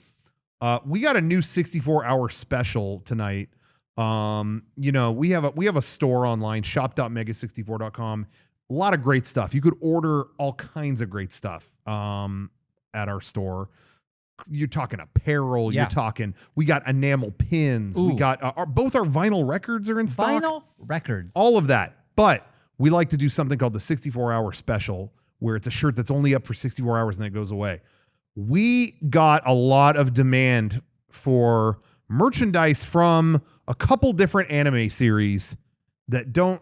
We got a new 64-hour special tonight. We have a store online, shop.mega64.com. A lot of great stuff. You could order all kinds of great stuff at our store. You're talking apparel. Yeah. You're talking. We got enamel pins. Ooh. We got both our vinyl records are in stock. Vinyl records. All of that. But we like to do something called the 64-hour special, where it's a shirt that's only up for 64 hours and then it goes away. We got a lot of demand for merchandise from a couple different anime series that don't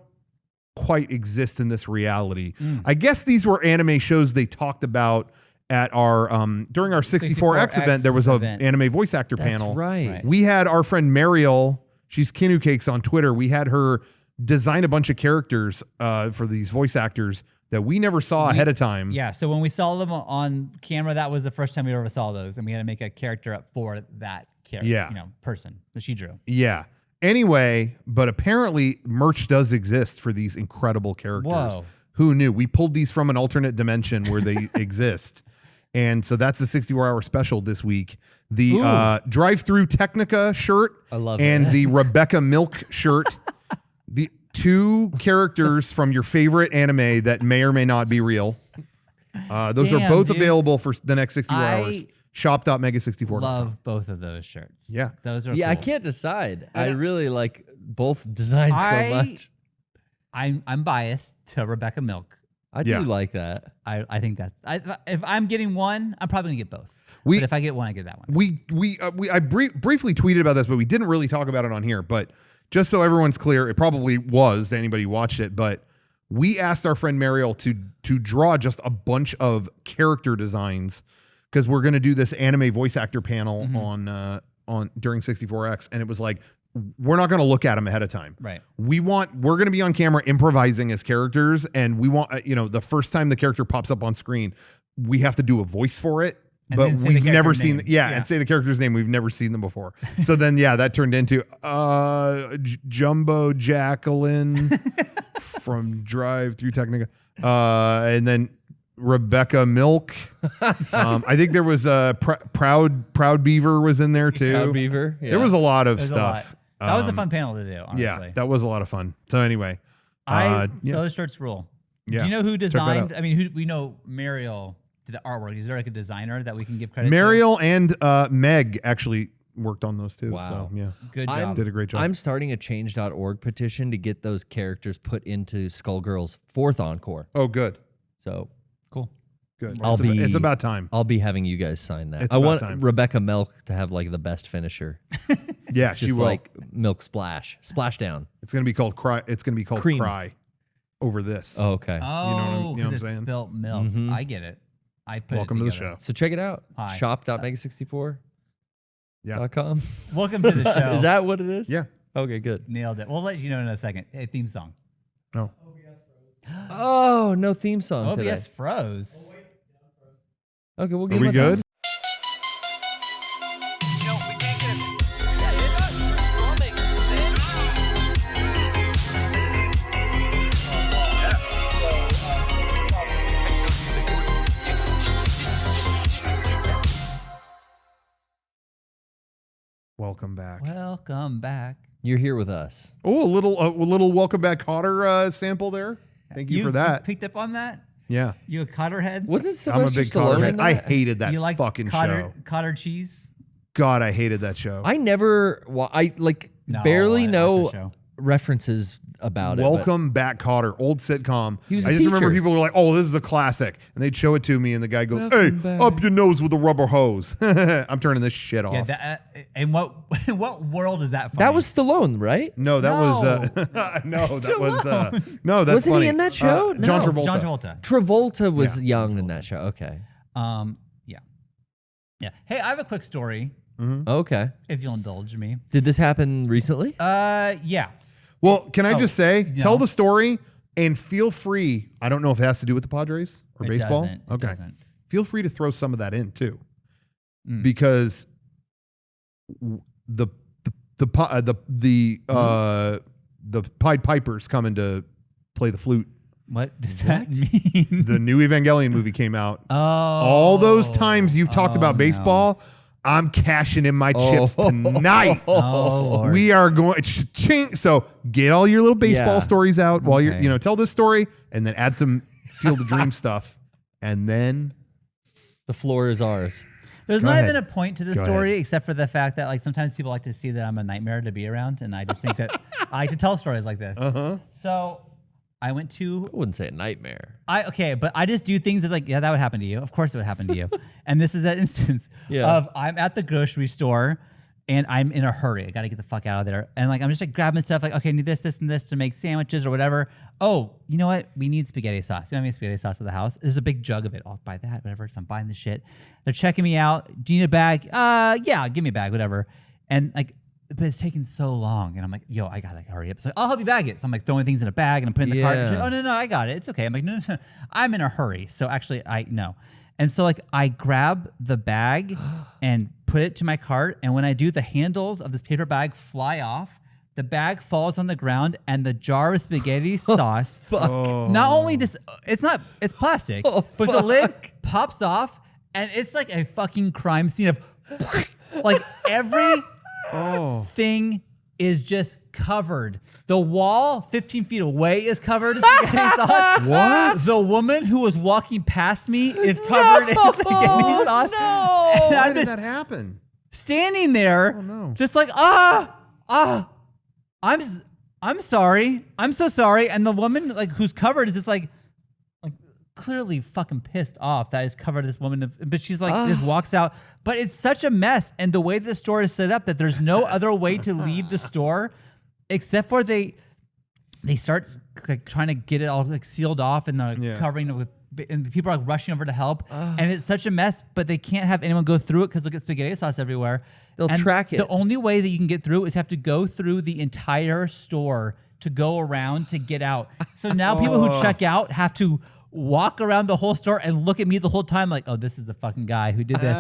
quite exist in this reality. I guess these were anime shows they talked about at our during our 64X event. There was an anime voice actor panel. Right. We had our friend Mariel, she's Kinu Cakes on Twitter. We had her design a bunch of characters for these voice actors that we never saw ahead of time. Yeah, so when we saw them on camera, that was the first time we ever saw those, and we had to make a character up for that person that she drew. Yeah. Anyway, but apparently merch does exist for these incredible characters. Whoa. Who knew? We pulled these from an alternate dimension where they exist. And so that's the 64-hour special this week. The Drive-Through Technica shirt I love and it. the Rebecca Milk shirt. The two characters from your favorite anime that may or may not be real. Those are Damn, both dude. available for the next 64 hours. Shop.mega64.com. Love both of those shirts. Yeah. Those are Yeah, I cool. can't decide. I really like both designs so much. I'm biased to Rebecca Milk. I Yeah. do like that. I think that's if I'm getting one, I'm probably gonna get both. We- but if I get one, I get that one. I briefly tweeted about this, but we didn't really talk about it on here. But just so everyone's clear, it probably was to anybody who watched it. But we asked our friend Mariel to draw just a bunch of character designs because we're going to do this anime voice actor panel on during 64X, and it was like, we're not going to look at them ahead of time. Right. We're going to be on camera improvising as characters, and we want the first time the character pops up on screen, we have to do a voice for it. And But then say the we've never character's seen, name. and say the character's name. We've never seen them before. So then, that turned into Jumbo Jacqueline from Drive Through Technica, and then Rebecca Milk. I think there was Proud Beaver was in there too. Proud Beaver. Yeah. There was a lot of There's a stuff. lot. That was a fun panel to do. Honestly. Yeah, that was a lot of fun. So anyway, those shirts rule. Yeah. Do you know who Check that designed? out. I mean, we know Mariel did the artwork. Is there like a designer that we can give credit to? Mariel and Meg actually worked on those too. Wow. So yeah, Good job. did a great job. I'm starting a change.org petition to get those characters put into Skullgirl's 4th encore. Oh, good. So Cool. Good. It's about time. I'll be having you guys sign that. It's I about want time. Rebecca Milk to have like the best finisher. Yeah, It's she just will. like Milk Splash down. It's gonna be called Cry. It's gonna be called Cream. Cry over this. Oh, okay. Oh, you know what I'm the saying? spilt milk. Mhm. I get it. I put Welcome it to the together. show. So check it out. Hi. Shop.mega64.com. Yeah. Welcome to the show. Is that what it is? Yeah. Okay, good. Nailed it. We'll let you know in a second. Hey, theme song. Oh. Oh, no theme song OBS today. froze. Okay, we'll Are give we it good? Welcome back. Welcome back. You're here with us. Oh, a little welcome back Cotter sample there. Thank you for You that. picked up on that? Yeah. You a Cotter head? Wasn't I'm a Sylvester big Cotter Stallone head. in I that? hated that you like fucking Cotter, show. Cotter cheese? God, I hated that show. I never, I like No, barely I watched know the show. references about it. but Welcome Back Cotter, old sitcom. He was I a just remember teacher. people were like, "Oh, this is a classic," and they'd show it to me, and the guy goes, Welcome "Hey, back. up your nose with a rubber hose." I'm turning this shit off. Yeah, that, and what in what world is that from? That was Stallone, right? No, that was no, that was no. That's Wasn't he funny. in that show? John No. Travolta. John Travolta. Travolta was young in that show. Okay. Yeah. Hey, I have a quick story, Okay. if you'll indulge me. Did this happen recently? Yeah. Well, can I just say, no. tell the story and feel free. I don't know if it has to do with the Padres or It baseball. doesn't. It Okay. doesn't. Feel free to throw some of that in too, because the Pied Pipers coming to play the flute. What does that mean? The new Evangelion movie came out. Oh, All those times you've talked about baseball, I'm cashing in my chips tonight. Oh, Lord. We are going. So get all your little baseball stories out while Okay. you're, tell this story, and then add some Field of Dreams stuff, and then The floor is ours. There's Go not ahead. even a point to the Go story except for the fact that like sometimes people like to see that I'm a nightmare to be around, and I just think that I like to tell stories like this. So I went to I wouldn't say a nightmare. but I just do things that's like, yeah, that would happen to you. Of course it would happen to you. And this is that instance of I'm at the grocery store and I'm in a hurry. I got to get the fuck out of there. And like, I'm just like grabbing stuff like, okay, I need this, this, and this to make sandwiches or whatever. Oh, you know what? We need spaghetti sauce. We have any spaghetti sauce at the house. There's a big jug of it. I'll buy that, whatever. So I'm buying the shit. They're checking me out. Do you need a bag? Yeah, give me a bag, whatever. And like, but it's taking so long. And I'm like, yo, I gotta hurry up. So I'll help you bag it. So I'm like throwing things in a bag and I'm putting it in the cart. And she's like, oh, no, I got it. It's okay. I'm like, no, I'm in a hurry. So actually, no. And so like I grab the bag and put it to my cart. And when I do, the handles of this paper bag fly off. The bag falls on the ground and the jar of spaghetti sauce. Not only just, it's plastic, but the lid pops off and it's like a fucking crime scene of like every thing is just covered. The wall 15 feet away is covered in spaghetti sauce. What? The woman who was walking past me is covered in spaghetti sauce. No. And Why I'm did just that happen? standing there, no. just like, I'm sorry. I'm so sorry. And the woman like who's covered is just like clearly fucking pissed off that is covered this woman, but she's like just walks out. But it's such a mess, and the way the store is set up that there's no other way to leave the store except for they start like trying to get it all like sealed off and they're covering it with. And people are like rushing over to help, and it's such a mess. But they can't have anyone go through it because they'll get spaghetti sauce everywhere. They'll track it. The only way that you can get through is have to go through the entire store to go around to get out. So now people who check out have to walk around the whole store and look at me the whole time like, oh, this is the fucking guy who did this.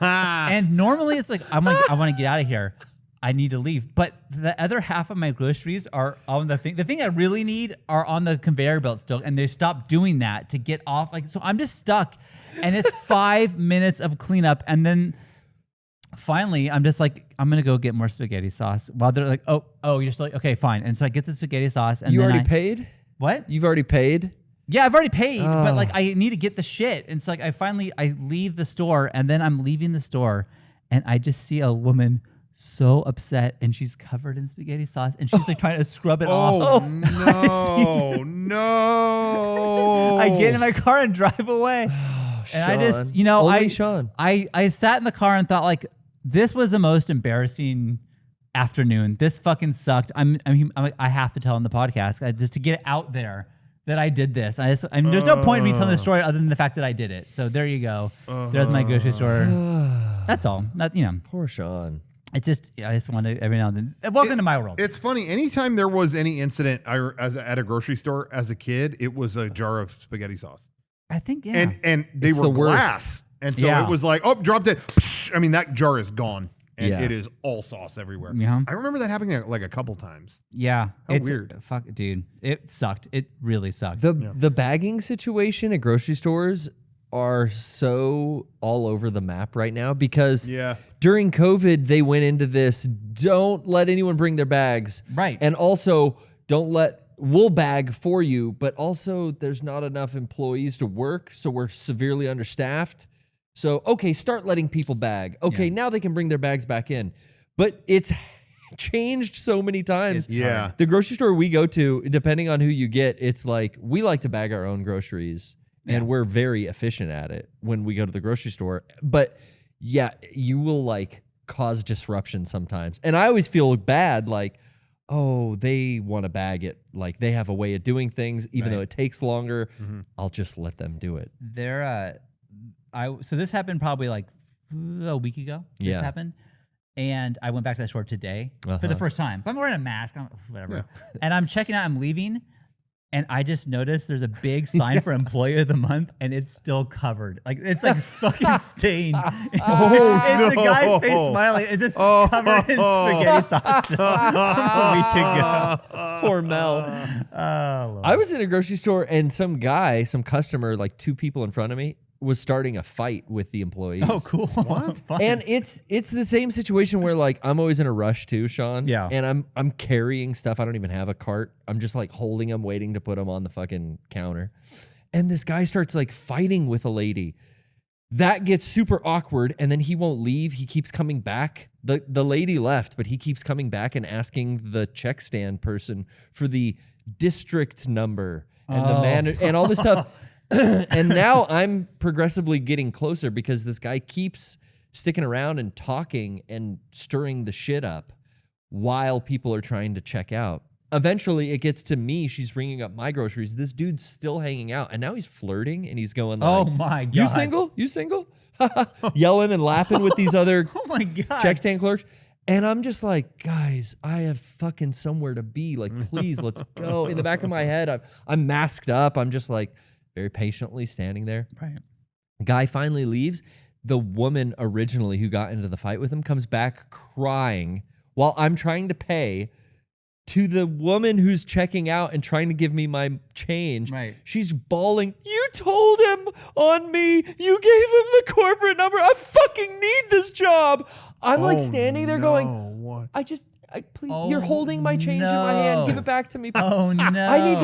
And normally it's like, I'm like, I want to get out of here. I need to leave. But the other half of my groceries are on the thing I really need are on the conveyor belt still. And they stopped doing that to get off. Like, so I'm just stuck. And it's 5 minutes of cleanup. And then finally, I'm just like, I'm going to go get more spaghetti sauce. While they're like, oh, you're still like, okay, fine. And so I get the spaghetti sauce. And You then already paid? What? You've already paid? Yeah, I've already paid, but like I need to get the shit. And so like I leave the store and then I'm leaving the store and I just see a woman so upset and she's covered in spaghetti sauce and she's like trying to scrub it off. No. I get in my car and drive away. And I just, Only Shawn. I sat in the car and thought like, this was the most embarrassing afternoon. This fucking sucked. I have to tell on the podcast just to get it out there that I did this. There's no point in me telling the story other than the fact that I did it. So there you go. There's my grocery store. That's all. Poor Shawn. It's just, I just want to every now and then. Welcome to my world. It's funny. Anytime there was any incident at a grocery store as a kid, it was a jar of spaghetti sauce. I think, yeah. And they It's were the worst. glass. And so Yeah. it was like, oh, dropped it. Psh, I mean, that jar is gone. And Yeah. it is all sauce everywhere. Yeah. I remember that happening like a couple times. Yeah. How It's weird. Fuck, dude. It sucked. It really sucked. The bagging situation at grocery stores are so all over the map right now because during COVID, they went into this, don't let anyone bring their bags. Right. And also we'll bag for you, but also there's not enough employees to work. So we're severely understaffed. So, okay, start letting people bag. Okay, now they can bring their bags back in. But it's changed so many times. Yeah. The grocery store we go to, depending on who you get, it's like we like to bag our own groceries. And we're very efficient at it when we go to the grocery store. But yeah, you will like cause disruption sometimes. And I always feel bad, like, oh, they want to bag it. Like they have a way of doing things, even though it takes longer. I'll just let them do it. So this happened probably like a week ago. This happened. And I went back to that store today for the first time. But I'm wearing a mask, whatever. And I'm checking out, I'm leaving. And I just noticed there's a big sign for Employee of the Month, and it's still covered. Like it's like fucking stained. It's the guy's face smiling. It's just covered in spaghetti sauce still from a week ago. Poor Mel. Oh, Lord. I was in a grocery store and some customer, like 2 people in front of me, was starting a fight with the employees. Oh, cool. What? And it's the same situation where like I'm always in a rush too, Shawn. Yeah. And I'm carrying stuff. I don't even have a cart. I'm just like holding them, waiting to put them on the fucking counter. And this guy starts like fighting with a lady. That gets super awkward, and then he won't leave. He keeps coming back. The lady left, but he keeps coming back and asking the check stand person for the district number and the manager and all this stuff. And now I'm progressively getting closer because this guy keeps sticking around and talking and stirring the shit up while people are trying to check out. Eventually, it gets to me. She's ringing up my groceries. This dude's still hanging out, and now he's flirting, and he's going like, oh my God. You single? You single? Yelling and laughing with these other Oh my God. check stand clerks. And I'm just like, guys, I have fucking somewhere to be. Like, please, let's go. In the back of my head, I'm masked up. I'm just like very patiently standing there. Right. Guy finally leaves. The woman originally who got into the fight with him comes back crying while I'm trying to pay to the woman who's checking out and trying to give me my change. Right. She's bawling, you told him on me. You gave him the corporate number. I fucking need this job. I'm like standing there going, what? please, you're holding my change in my hand. Give it back to me. Oh no. I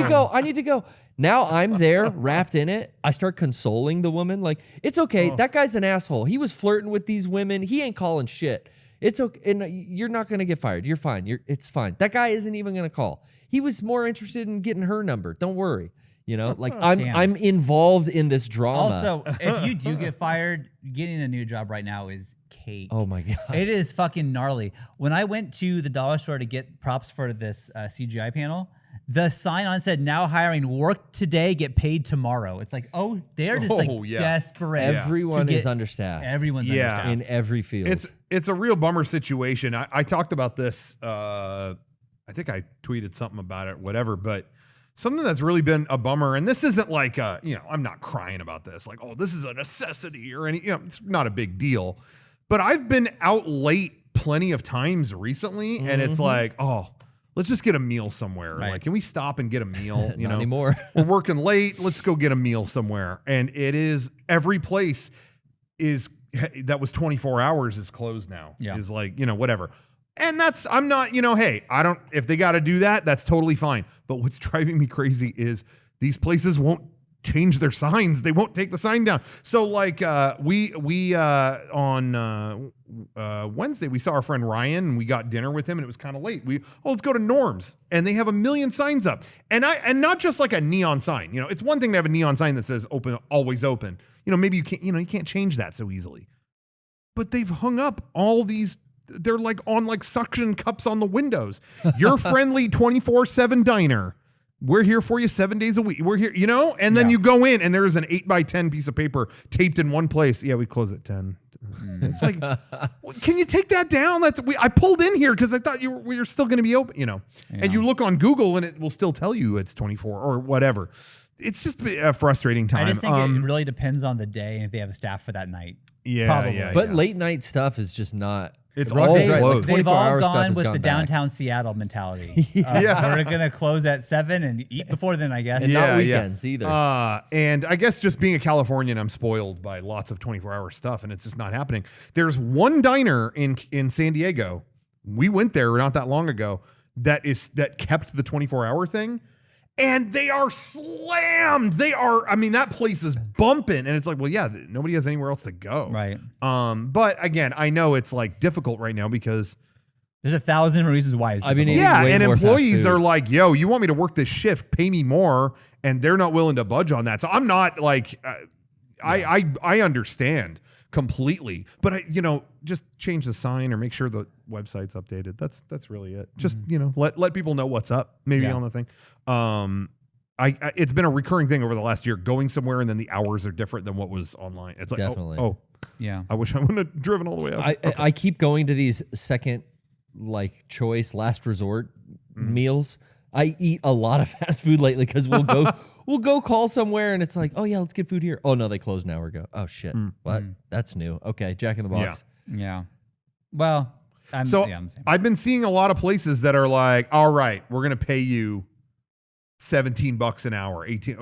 need to go. Now I'm there wrapped in it. I start consoling the woman. Like, it's okay. That guy's an asshole. He was flirting with these women. He ain't calling shit. It's okay. And you're not going to get fired. You're fine. It's fine. That guy isn't even going to call. He was more interested in getting her number. Don't worry. You know, like I'm involved in this drama. Also, if you do get fired, getting a new job right now is cake. Oh my God. It is fucking gnarly. When I went to the dollar store to get props for this CGI panel, the sign on said, now hiring, work today, get paid tomorrow. It's like, oh, they're just desperate. Everyone to is get- understaffed. Everyone's Yeah. understaffed. in every field. It's a real bummer situation. I talked about this. I think I tweeted something about it, whatever. But something that's really been a bummer, and this isn't like I'm not crying about this, like, oh, this is a necessity or any. It's not a big deal. But I've been out late plenty of times recently, and it's like, oh, let's just get a meal somewhere. Right. Like, can we stop and get a meal? Not anymore. We're working late. Let's go get a meal somewhere. And it is every place is that was 24 hours is closed now. Yeah. Is like, whatever. And I'm not, hey, if they got to do that, that's totally fine. But what's driving me crazy is these places won't change their signs. They won't take the sign down. So like we on Wednesday, we saw our friend Ryan and we got dinner with him and it was kind of late. Let's go to Norm's and they have 1 million signs up. And not just like a neon sign, it's one thing to have a neon sign that says open, always open. Maybe you can't change that so easily. But they've hung up all these, they're like on like suction cups on the windows. Your friendly 24/7 diner. We're here for you 7 days a week. We're here, and then you go in and there is an 8x10 piece of paper taped in one place. Yeah, we close at 10. It's like, can you take that down? I pulled in here because I thought we were still going to be open, and you look on Google and it will still tell you it's 24 or whatever. It's just a frustrating time. I just think it really depends on the day and if they have a staff for that night. Yeah, Probably. yeah. But late night stuff is just not. It's Rock all is right, closed. They've 24-hour all stuff gone has with gone the back. downtown Seattle mentality. Yeah. We're going to close at 7 and eat before then, I guess. And not Yeah, yeah. weekends either. And I guess just being a Californian, I'm spoiled by lots of 24-hour stuff, and it's just not happening. There's one diner in San Diego. We went there not that long ago that kept the 24-hour thing, and they are slammed. That place is bumping, and it's like, well, yeah, nobody has anywhere else to go. Right. But again, I know it's like difficult right now because There's 1,000 reasons why it's I've been difficult. eating yeah, way and more fast employees food. are like, yo, you want me to work this shift, pay me more, and they're not willing to budge on that. So I'm not like, I understand completely, but just change the sign or make sure the website's updated. That's really it. Just let people know what's up, maybe on the thing. It's been a recurring thing over the last year, going somewhere and then the hours are different than what was online. It's like, Definitely. Yeah. I wish I wouldn't have driven all the way up. I keep going to these second choice, last resort meals. I eat a lot of fast food lately because we'll go call somewhere and it's like, oh yeah, let's get food here. Oh no, they closed an hour ago. Oh shit, what? That's new. Okay, Jack in the Box. Yeah. Well, I'm saying. I've been seeing a lot of places that are like, all right, we're gonna pay you $17 an hour, 18,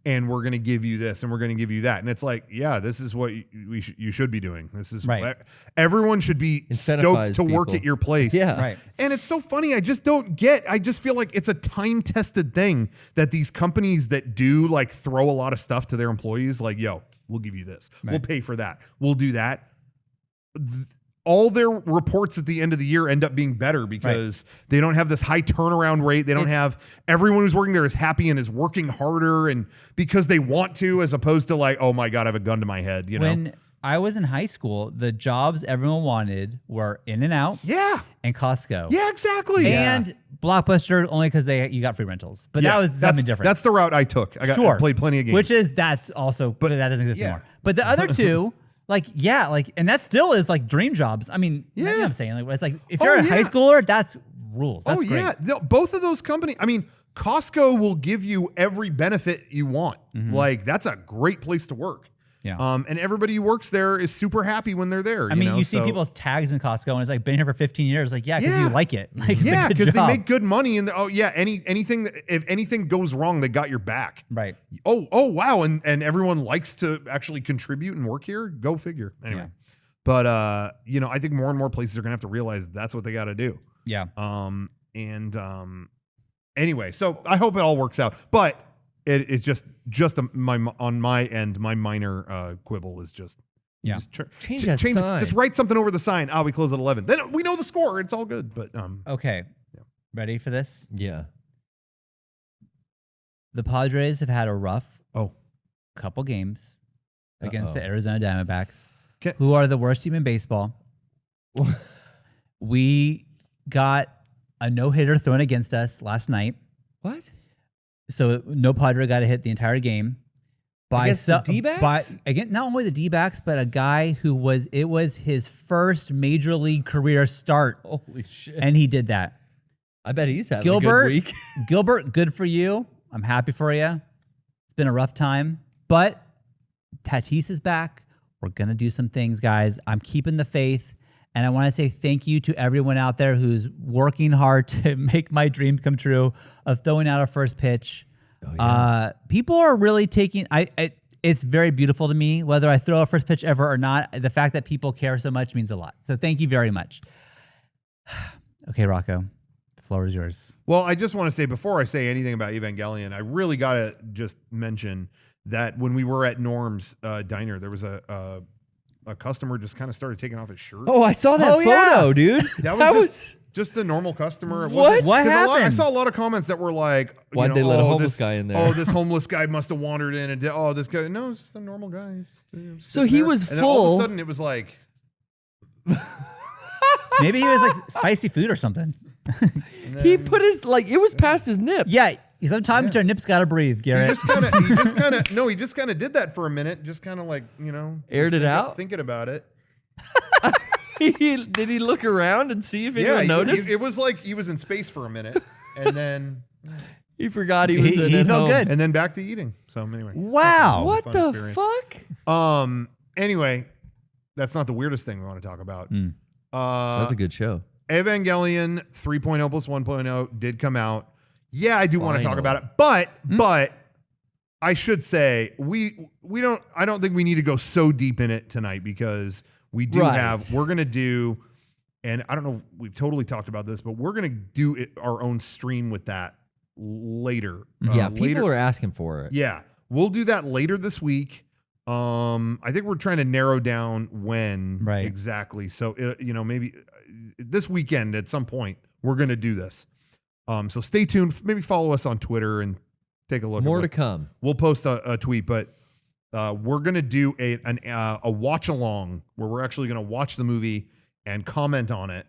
and we're gonna give you this and we're gonna give you that, and it's like, yeah, this is what you should be doing. This is right. what everyone should be Incentivize stoked to work people. at your place. Yeah. Right. And it's so funny. I just don't get. I just feel like it's a time tested thing that these companies that do like throw a lot of stuff to their employees, like, yo, we'll give you this, we'll pay for that, we'll do that. All their reports at the end of the year end up being better because they don't have this high turnaround rate. They don't have everyone who's working there is happy and is working harder and because they want to, as opposed to like, oh my God, I have a gun to my head. You know, When I was in high school, the jobs everyone wanted were In-N-Out and Costco. Yeah, exactly. And Blockbuster only because you got free rentals. But that was something different. That's the route I took. I played plenty of games. That's also, but that doesn't exist anymore. But the other two, and that still is like dream jobs. I mean, you know what I'm saying? Like, it's like, if you're a high schooler, that's rules. That's great. Both of those companies, I mean, Costco will give you every benefit you want. Like, that's a great place to work. Yeah. And everybody who works there is super happy when they're there. I mean, you see people's tags in Costco and it's like, been here for 15 years. Like, because you like it. Like, yeah, because they make good money. And anything, if anything goes wrong, they got your back. Right. Oh, wow. And everyone likes to actually contribute and work here. Go figure. Anyway. Yeah. But, I think more and more places are going to have to realize that's what they got to do. Yeah. Anyway, so I hope it all works out. But it's just on my end, my minor quibble is just change that sign. Just write something over the sign. We close at 11. Then we know the score. It's all good. But okay, ready for this? Yeah. The Padres have had a rough couple games against the Arizona Diamondbacks, who are the worst team in baseball. We got a no-hitter thrown against us last night. What? So no Padre got a hit the entire game. Against the D-backs? Not only the D-backs, but a guy who was his first major league career start. Holy shit. And he did that. I bet he's having a good week. Gilbert, good for you. I'm happy for you. It's been a rough time. But Tatis is back. We're going to do some things, guys. I'm keeping the faith. And I want to say thank you to everyone out there who's working hard to make my dream come true of throwing out our first pitch. Oh, yeah. People are really taking. It's very beautiful to me whether I throw a first pitch ever or not. The fact that people care so much means a lot. So thank you very much. Okay, Rocco, the floor is yours. Well, I just want to say before I say anything about Evangelion, I really got to just mention that when we were at Norm's diner, there was a customer just kind of started taking off his shirt. Oh, I saw that photo, dude. That was just a normal customer. What? What happened? I saw a lot of comments that were like, why'd they let a homeless guy in there? Oh, this homeless guy must have wandered in and did, this guy. No, it's just a normal guy. So he was and full. Then all of a sudden it was like. Maybe he was like spicy food or something. He put his, it was past his nip. Yeah. Sometimes your nips got to breathe, Garrett. He just kind of did that for a minute. Just kind of like, aired it out. Thinking about it. Did he look around and see if anyone noticed? It was like he was in space for a minute, and then he forgot he was in he at felt home. good. And then back to eating. So anyway. Wow. What the fuck? Anyway, that's not the weirdest thing we want to talk about. That's a good show. Evangelion 3.0 plus 1.0 did come out. Yeah, I do want to talk about it, but I should say I don't think we need to go so deep in it tonight because we do we're going to do, and I don't know, we've totally talked about this, but we're going to do our own stream with that later. People are asking for it. Yeah, we'll do that later this week. I think we're trying to narrow down when exactly. So, maybe this weekend at some point we're going to do this. So stay tuned. Maybe follow us on Twitter and take a look. More to come. We'll post a tweet, but we're going to do a watch along where we're actually going to watch the movie and comment on it.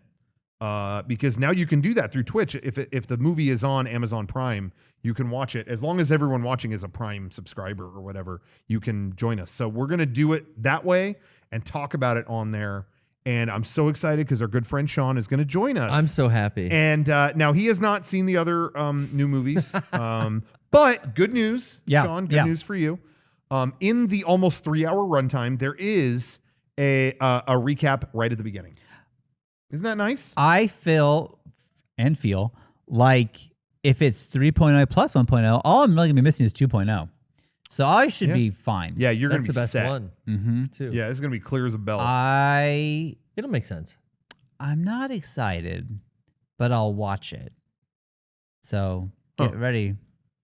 Because now you can do that through Twitch. If the movie is on Amazon Prime, you can watch it. As long as everyone watching is a Prime subscriber or whatever, you can join us. So we're going to do it that way and talk about it on there. And I'm so excited because our good friend Shawn is going to join us. I'm so happy. And now he has not seen the other new movies. But good news, Yeah, Shawn, good news for you. In the almost 3-hour runtime, there is a recap right at the beginning. Isn't that nice? I feel like if it's 3.0 plus 1.0, all I'm really gonna be missing is 2.0. So I should be fine. Yeah, you're That's going to the be best set. one, Mm-hmm. too. Yeah, it's going to be clear as a bell. It'll make sense. I'm not excited, but I'll watch it. So get ready.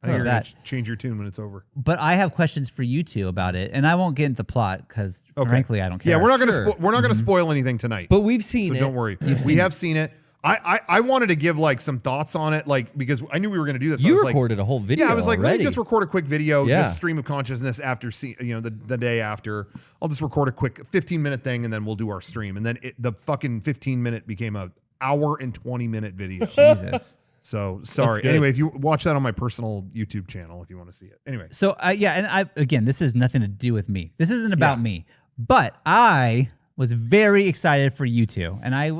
I think for you're that. going to change your tune when it's over. But I have questions for you two about it, and I won't get into the plot because frankly I don't care. Yeah, we're not going to Sure. we're not going to spoil anything tonight. But we've seen so it. don't worry. We have seen it. I wanted to give like some thoughts on it, like because I knew we were going to do this. But I You was recorded a whole video. Yeah, I was like, let already. me just record a quick video, Yeah. just stream of consciousness after the day after. I'll just record a quick 15-minute thing and then we'll do our stream. And then the fucking 15-minute became a hour and 20-minute video. Jesus. So sorry. good. Anyway, if you watch that on my personal YouTube channel, if you want to see it. Anyway, So again, this has nothing to do with me. This isn't about me. But I was very excited for you two, and I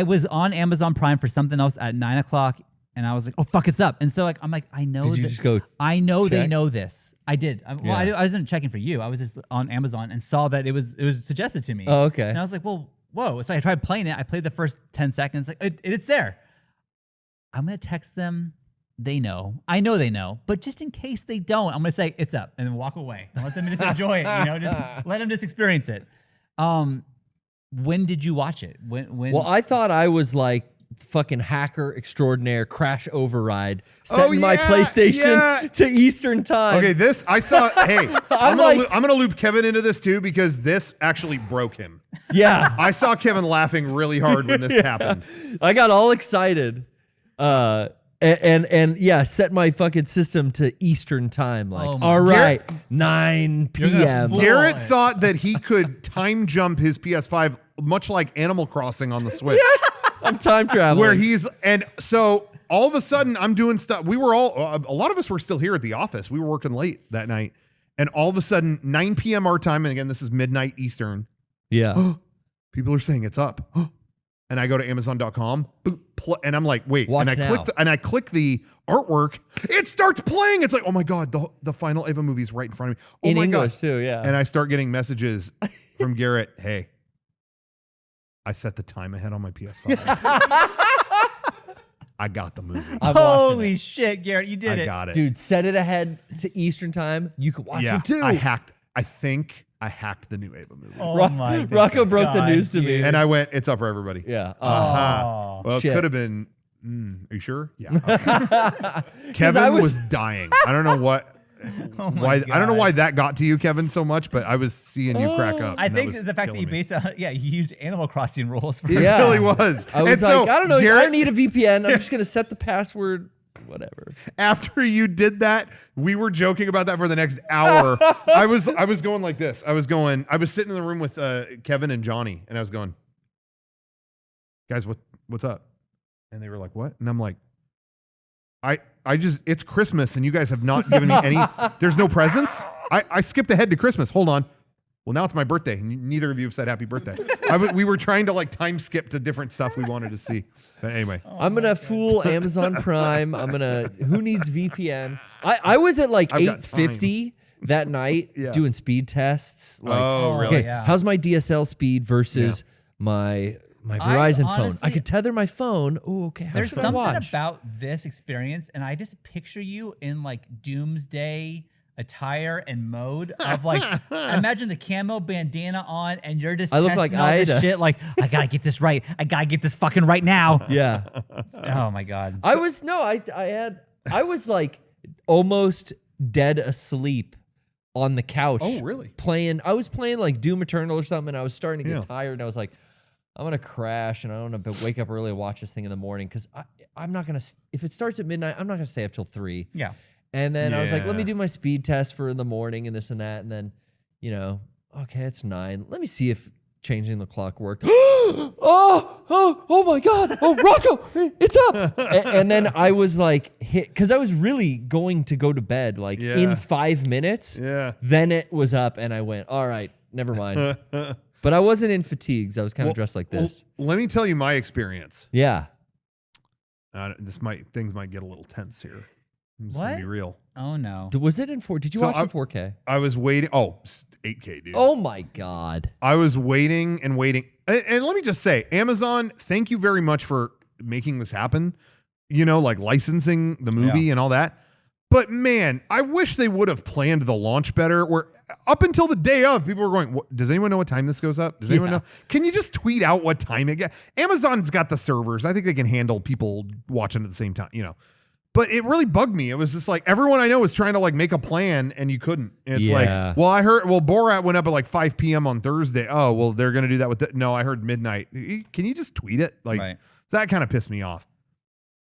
was on Amazon Prime for something else at 9 o'clock, and I was like, "Oh fuck, it's up!" And so I'm like, I know. Did you just go I know they check? know this. I did. I wasn't checking for you. I was just on Amazon and saw that it was suggested to me. Oh, okay. And I was like, well, whoa. So I tried playing it. I played the first 10 seconds. Like it's there. I'm gonna text them. They know. I know they know. But just in case they don't, I'm gonna say it's up and then walk away and let them just enjoy it. Just let them just experience it. When did you watch it? When? Well, I thought I was like fucking hacker extraordinaire, crash override, setting my PlayStation to Eastern time. okay, this I saw. Hey, I'm like- gonna loop Kevin into this too because this actually broke him. Yeah. I saw Kevin laughing really hard when this happened. I got all excited. And set my fucking system to Eastern time. Like, Oh my all God. right, 9 gonna p.m. fool- Garrett Boy. thought that he could time jump his PS5 much like Animal Crossing on the Switch. I'm time traveling. Where and so all of a sudden I'm doing stuff. We were a lot of us were still here at the office. We were working late that night. And all of a sudden, 9 p.m. our time, and again, this is midnight Eastern. Yeah. People are saying it's up. And I go to Amazon.com and I'm like, wait, Watch and now. I click the artwork. It starts playing. It's like, oh my God, the final Eva movie is right in front of me. Oh In my English God. too, yeah. And I start getting messages from Garrett. Hey, I set the time ahead on my PS5. I got the movie. I'm watching holy it. shit, Garrett, you did I it. got it. Dude, set it ahead to Eastern time. You can watch Yeah, it too. I think I hacked the new Ava movie. Oh my Rocco broke the God, news to me. dude. And I went, it's up for everybody. Yeah. Oh. Well, it Shit. could have been. Are you sure? Yeah. Okay. Kevin I was, was- dying. I don't know what. Oh my why? I don't know God. why that got to you, Kevin, so much. But I was seeing you crack up. I and think was the fact that you killing me. based it on, you used Animal Crossing rules for It Yeah. really was. I was And like, so, I don't know. I Garrett, don't need a VPN. I'm just going to set the password, whatever. after you did that, we were joking about that for the next hour. I was going like this. I was sitting in the room with Kevin and Johnny, and I was going, guys, what's up? And they were like, what? And I'm like, it's Christmas and you guys have not given me any, there's no presents. I skipped ahead to Christmas. Hold on. Well, now it's my birthday and neither of you have said happy birthday. We were trying to like time skip to different stuff we wanted to see. But anyway. I'm going to fool Amazon Prime. who needs VPN? I was at like I've got 850 that night Yeah. doing speed tests. Like, Oh, really? okay, yeah. how's my DSL speed versus my Verizon phone? I honestly- could tether my phone. Oh, okay. How There's should I something watch? about this experience, and I just picture you in like doomsday attire and mode of like, imagine the camo bandana on, and you're just I look testing like all this Ida. shit. Like, I gotta get this right. I gotta get this fucking right now. Yeah. Oh my God. I was like almost dead asleep on the couch. Oh, really? I was playing like Doom Eternal or something, and I was starting to get Yeah. tired, and I was like, I'm gonna crash, and I don't want to wake up early and watch this thing in the morning because I'm not gonna. If it starts at midnight, I'm not gonna stay up till 3. Yeah. And then I was like, let me Yeah. do my speed test for in the morning and this and that, and then, okay, it's 9. Let me see if changing the clock worked. oh my God! Oh, Rocco, it's up! And then I was like, hit because I was really going to go to bed like Yeah. in 5 minutes. Yeah. Then it was up, and I went, all right, never mind. But I wasn't in fatigues. I was kind of dressed like this. Well, let me tell you my experience. Yeah. Things might get a little tense here. I'm just What? gonna be real. Oh no. Was it in 4? Did you So watch in 4K? I was waiting. Oh, 8K, dude. Oh my God. I was waiting and waiting. And let me just say, Amazon, thank you very much for making this happen. You know, like licensing the movie and all that. But man, I wish they would have planned the launch better. Where up until the day of, people were going, does anyone know what time this goes up? Does anyone know? Can you just tweet out what time it gets? Amazon's got the servers. I think they can handle people watching at the same time, you know. But it really bugged me. It was just like everyone I know was trying to like make a plan and you couldn't. And it's like, well, I heard, Borat went up at like 5 p.m. on Thursday. Oh, well, they're going to do that with no, I heard midnight. Can you just tweet it? Like, so that kind of pissed me off.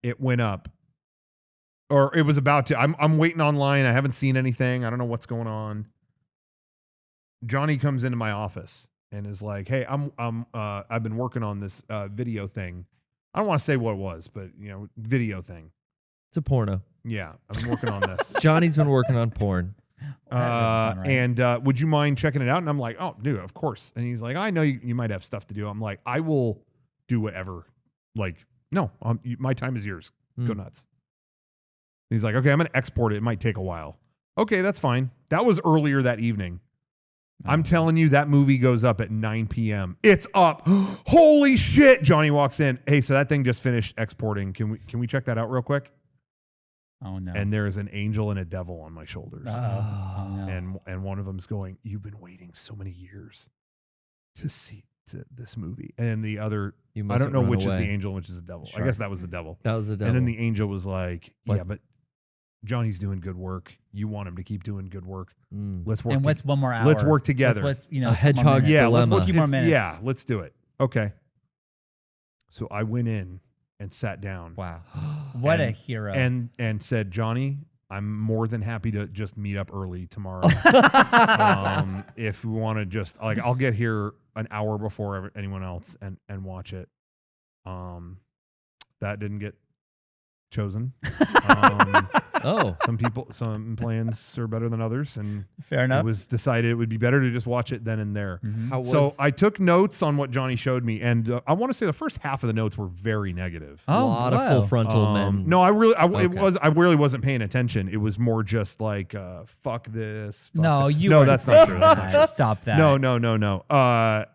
It went up. Or it was about to. I'm waiting online. I haven't seen anything. I don't know what's going on. Johnny comes into my office and is like, "Hey, I've been working on this video thing. I don't want to say what it was, but you know, video thing. It's a porno. Yeah, I've been working on this. Johnny's been working on porn. And would you mind checking it out?" And I'm like, "Oh, dude, of course." And he's like, "I know you might have stuff to do." I'm like, "I will do whatever. Like, no, my time is yours. Go nuts." He's like, "Okay, I'm going to export it. It might take a while." Okay, that's fine. That was earlier that evening. I'm telling you, that movie goes up at 9 p.m. It's up. Holy shit. Johnny walks in. "Hey, so that thing just finished exporting. Can we check that out real quick?" Oh no. And there is an angel and a devil on my shoulders. Oh no. And one of them's going, "You've been waiting so many years to see this movie." And the other, I don't know which is the angel and which is the devil. Sure. I guess that was the devil. That was the devil. And then the angel was like, "Yeah, but Johnny's doing good work. You want him to keep doing good work. Let's work. And what's one more hour? Let's work together." What's, you know, A hedgehog's dilemma. Let's 2 more minutes. Yeah, let's do it. Okay. So I went in and sat down. Wow. What a hero. And said, "Johnny, I'm more than happy to just meet up early tomorrow. If we want to just like, I'll get here an hour before anyone else and watch it." That didn't get chosen. Some plans are better than others, and fair enough. It was decided it would be better to just watch it then and there. Mm-hmm. So I took notes on what Johnny showed me, and I want to say the first half of the notes were very negative. A lot of full frontal men. No, I really wasn't paying attention. It was more just like, fuck this. Fuck no, that. you. No, were, that's not true. That's not true. Stop that. No.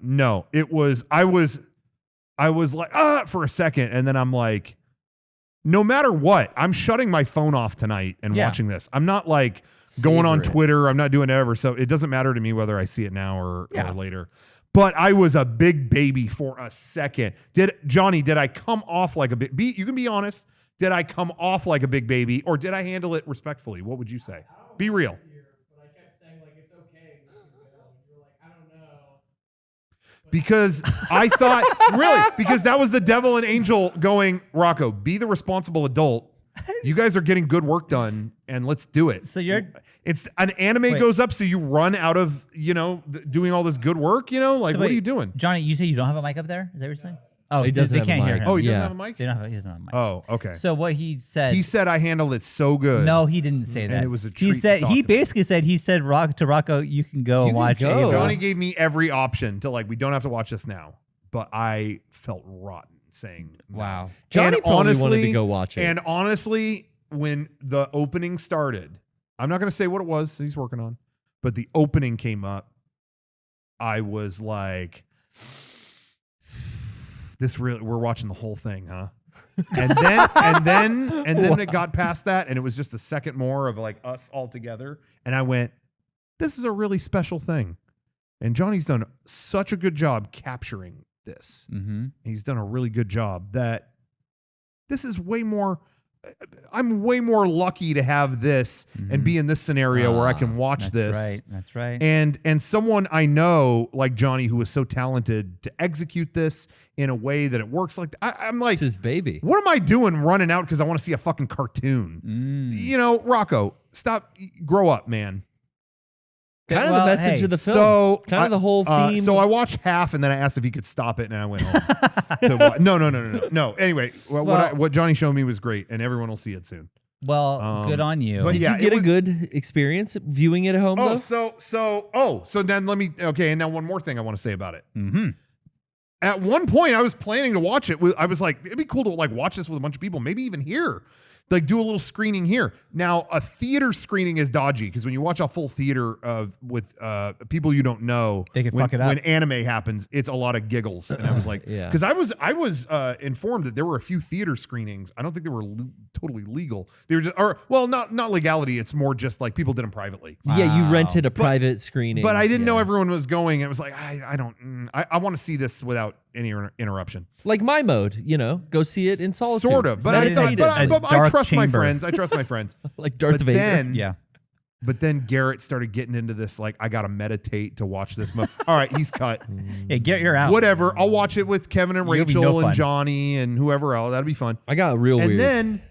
No, it was. I was like, for a second, and then I'm like, no matter what, I'm shutting my phone off tonight and watching this. I'm not like going on Twitter. I'm not doing it ever. So it doesn't matter to me whether I see it now or later. But I was a big baby for a second. Did I come off like a big? You can be honest. Did I come off like a big baby, or did I handle it respectfully? What would you say? Be real. Because I thought, really, because that was the devil and angel going, "Rocco, be the responsible adult. You guys are getting good work done, and let's do it." So it's an anime goes up, so you run out of, doing all this good work, like, so what are you doing? Johnny, you say you don't have a mic up there? Is that what you're saying? Oh, he doesn't they have can't a hear mic. him. Oh, he doesn't Yeah. have a mic? He doesn't have a mic. Oh, okay. So what he said. He said I handled it so good. No, he didn't say that. And it was a He treat to said talk he to basically said to Rocco, "You can go and watch go. Ava." Johnny gave me every option to we don't have to watch this now. But I felt rotten saying no. Wow. Johnny And probably honestly, wanted to go watch it. And honestly, when the opening started, I'm not going to say what it was he's working on, but the opening came up, I was like, we're watching the whole thing, huh? And then it got past that, and it was just a second more of us all together. And I went, this is a really special thing. And Johnny's done such a good job capturing this. Mm-hmm. He's done a really good job that this is way more. I'm way more lucky to have this and be in this scenario where I can watch this. That's right. And someone I know like Johnny, who is so talented to execute this in a way that it works. I'm like, it's his baby. what am I doing running out because I want to see a fucking cartoon? Rocco, stop, grow up, man. Kind of the message of the film. So kind of the whole theme. So I watched half, and then I asked if he could stop it, and I went home. No. Anyway, what Johnny showed me was great, and everyone will see it soon. Well, good on you. but Did yeah, you get it a good experience viewing it at home though? So then and now one more thing I want to say about it. Mm-hmm. At one point, I was planning to watch it. I was like, it'd be cool to like watch this with a bunch of people, maybe even here, like do a little screening here. Now, a theater screening is dodgy because when you watch a full theater with people you don't know, They can fuck it up. When anime happens, it's a lot of giggles. And I was like, Yeah. because I was informed that there were a few theater screenings. I don't think they were totally legal. They were just, not legality. It's more just like people did them privately. Yeah, you Wow. rented a private screening. But I didn't know Yeah. everyone was going. It was like, I want to see this without any interruption. Like my mode, go see it in solitude. Sort of. But I Meditate thought, it. but I dark trust my chamber. friends. I trust my friends. like Darth But Vader. then, But then Garrett started getting into this, like, I got to meditate to watch this movie. All right, he's cut. Hey, Garrett, you're out. Whatever. I'll watch it with Kevin and You'll be Rachel no and fun. Johnny and whoever else. That'd be fun. I got real And weird. then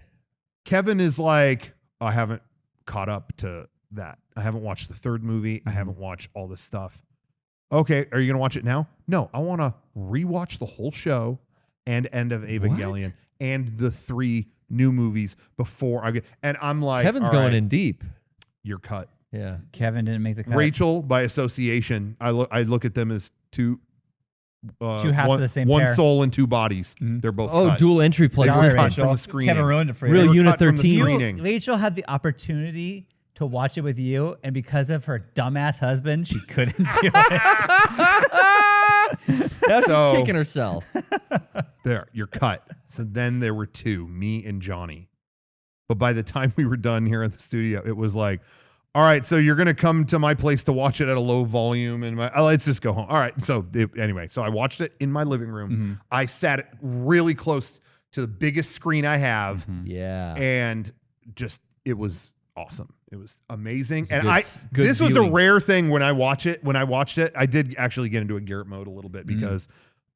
Kevin is like, I haven't caught up to that. I haven't watched the third movie. I haven't watched all this stuff. Okay, are you going to watch it now? No, I want to rewatch the whole show and end of Evangelion and the 3 new movies before I get. And I'm like, Kevin's all going right, in deep. You're cut. Yeah. Kevin didn't make the cut. Rachel, by association, I look at them as two halves of the same one pair. soul and 2 bodies. They're both Oh, cut. dual entry They were places. cut from the screening. Kevin ruined it for you. Real They were Unit cut from the 13. screening. Rachel had the opportunity to watch it with you, and because of her dumbass husband, she couldn't do it. Now So- she's kicking herself. There, you're cut. So then there were 2, me and Johnny. But by the time we were done here at the studio, it was like, all right, so you're going to come to my place to watch it at a low volume. And let's just go home. All right. So anyway, so I watched it in my living room. I sat really close to the biggest screen I have. Yeah. And just, it was awesome. It was amazing. a And good this was a viewing. rare thing when I watched it. When I watched it, I did actually get into a Garrett mode a little bit because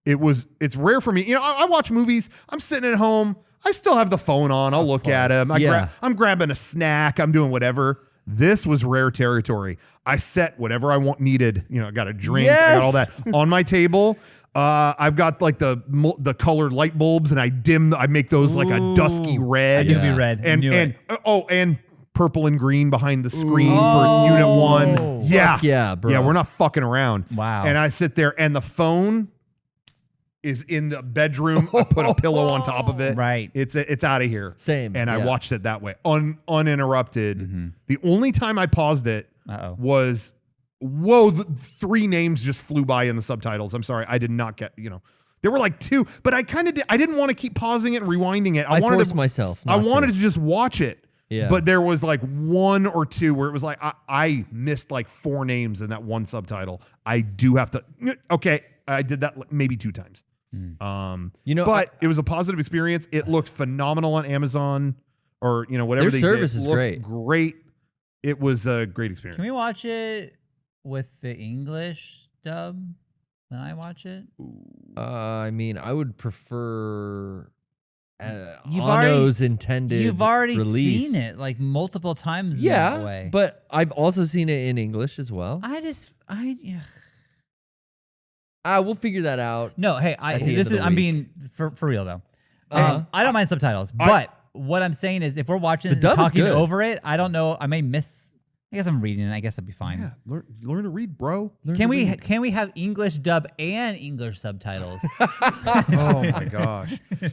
it's rare for me. You know, I watch movies. I'm sitting at home. I still have the phone on. I'll look at him. I'm grabbing a snack. I'm doing whatever. This was rare territory. I set whatever I needed. You know, I got a drink. I got all that on my table. I've got like the colored light bulbs, and I make those like a dusky red. I knew it'd be red. And purple and green behind the screen for Unit 1. Yeah. Fuck yeah, bro. Yeah, we're not fucking around. Wow. And I sit there, and the phone is in the bedroom. I put a pillow on top of it. Right. It's out of here. Same, And I yeah. watched it that way, uninterrupted. The only time I paused it Uh-oh. was, whoa, 3 names just flew by in the subtitles. I'm sorry. I did not get, there were like 2, but I didn't want to keep pausing it and rewinding it. I wanted forced to, myself. I not wanted to. to just watch it. Yeah. But there was like 1 or 2 where it was like, I missed like 4 names in that one subtitle. I do have to, okay, I did that maybe 2 times. But it was a positive experience. It looked phenomenal on Amazon or, whatever Their they service did. is Looked great. Great. It was a great experience. Can we watch it with the English dub when I watch it? I mean, I would prefer You've Ano's intended You've already release. seen it like multiple times that Yeah, way. but I've also seen it in English as well. We'll figure that out. No, hey, At the end this of is the I'm week. being for real though. Uh-huh. I don't mind subtitles, but what I'm saying is if we're watching The and dub is talking good. over it, I don't know, I may miss. I guess I'm reading it. I guess I'll be fine. Yeah, learn to read, bro. Can we have English dub and English subtitles? Oh my gosh.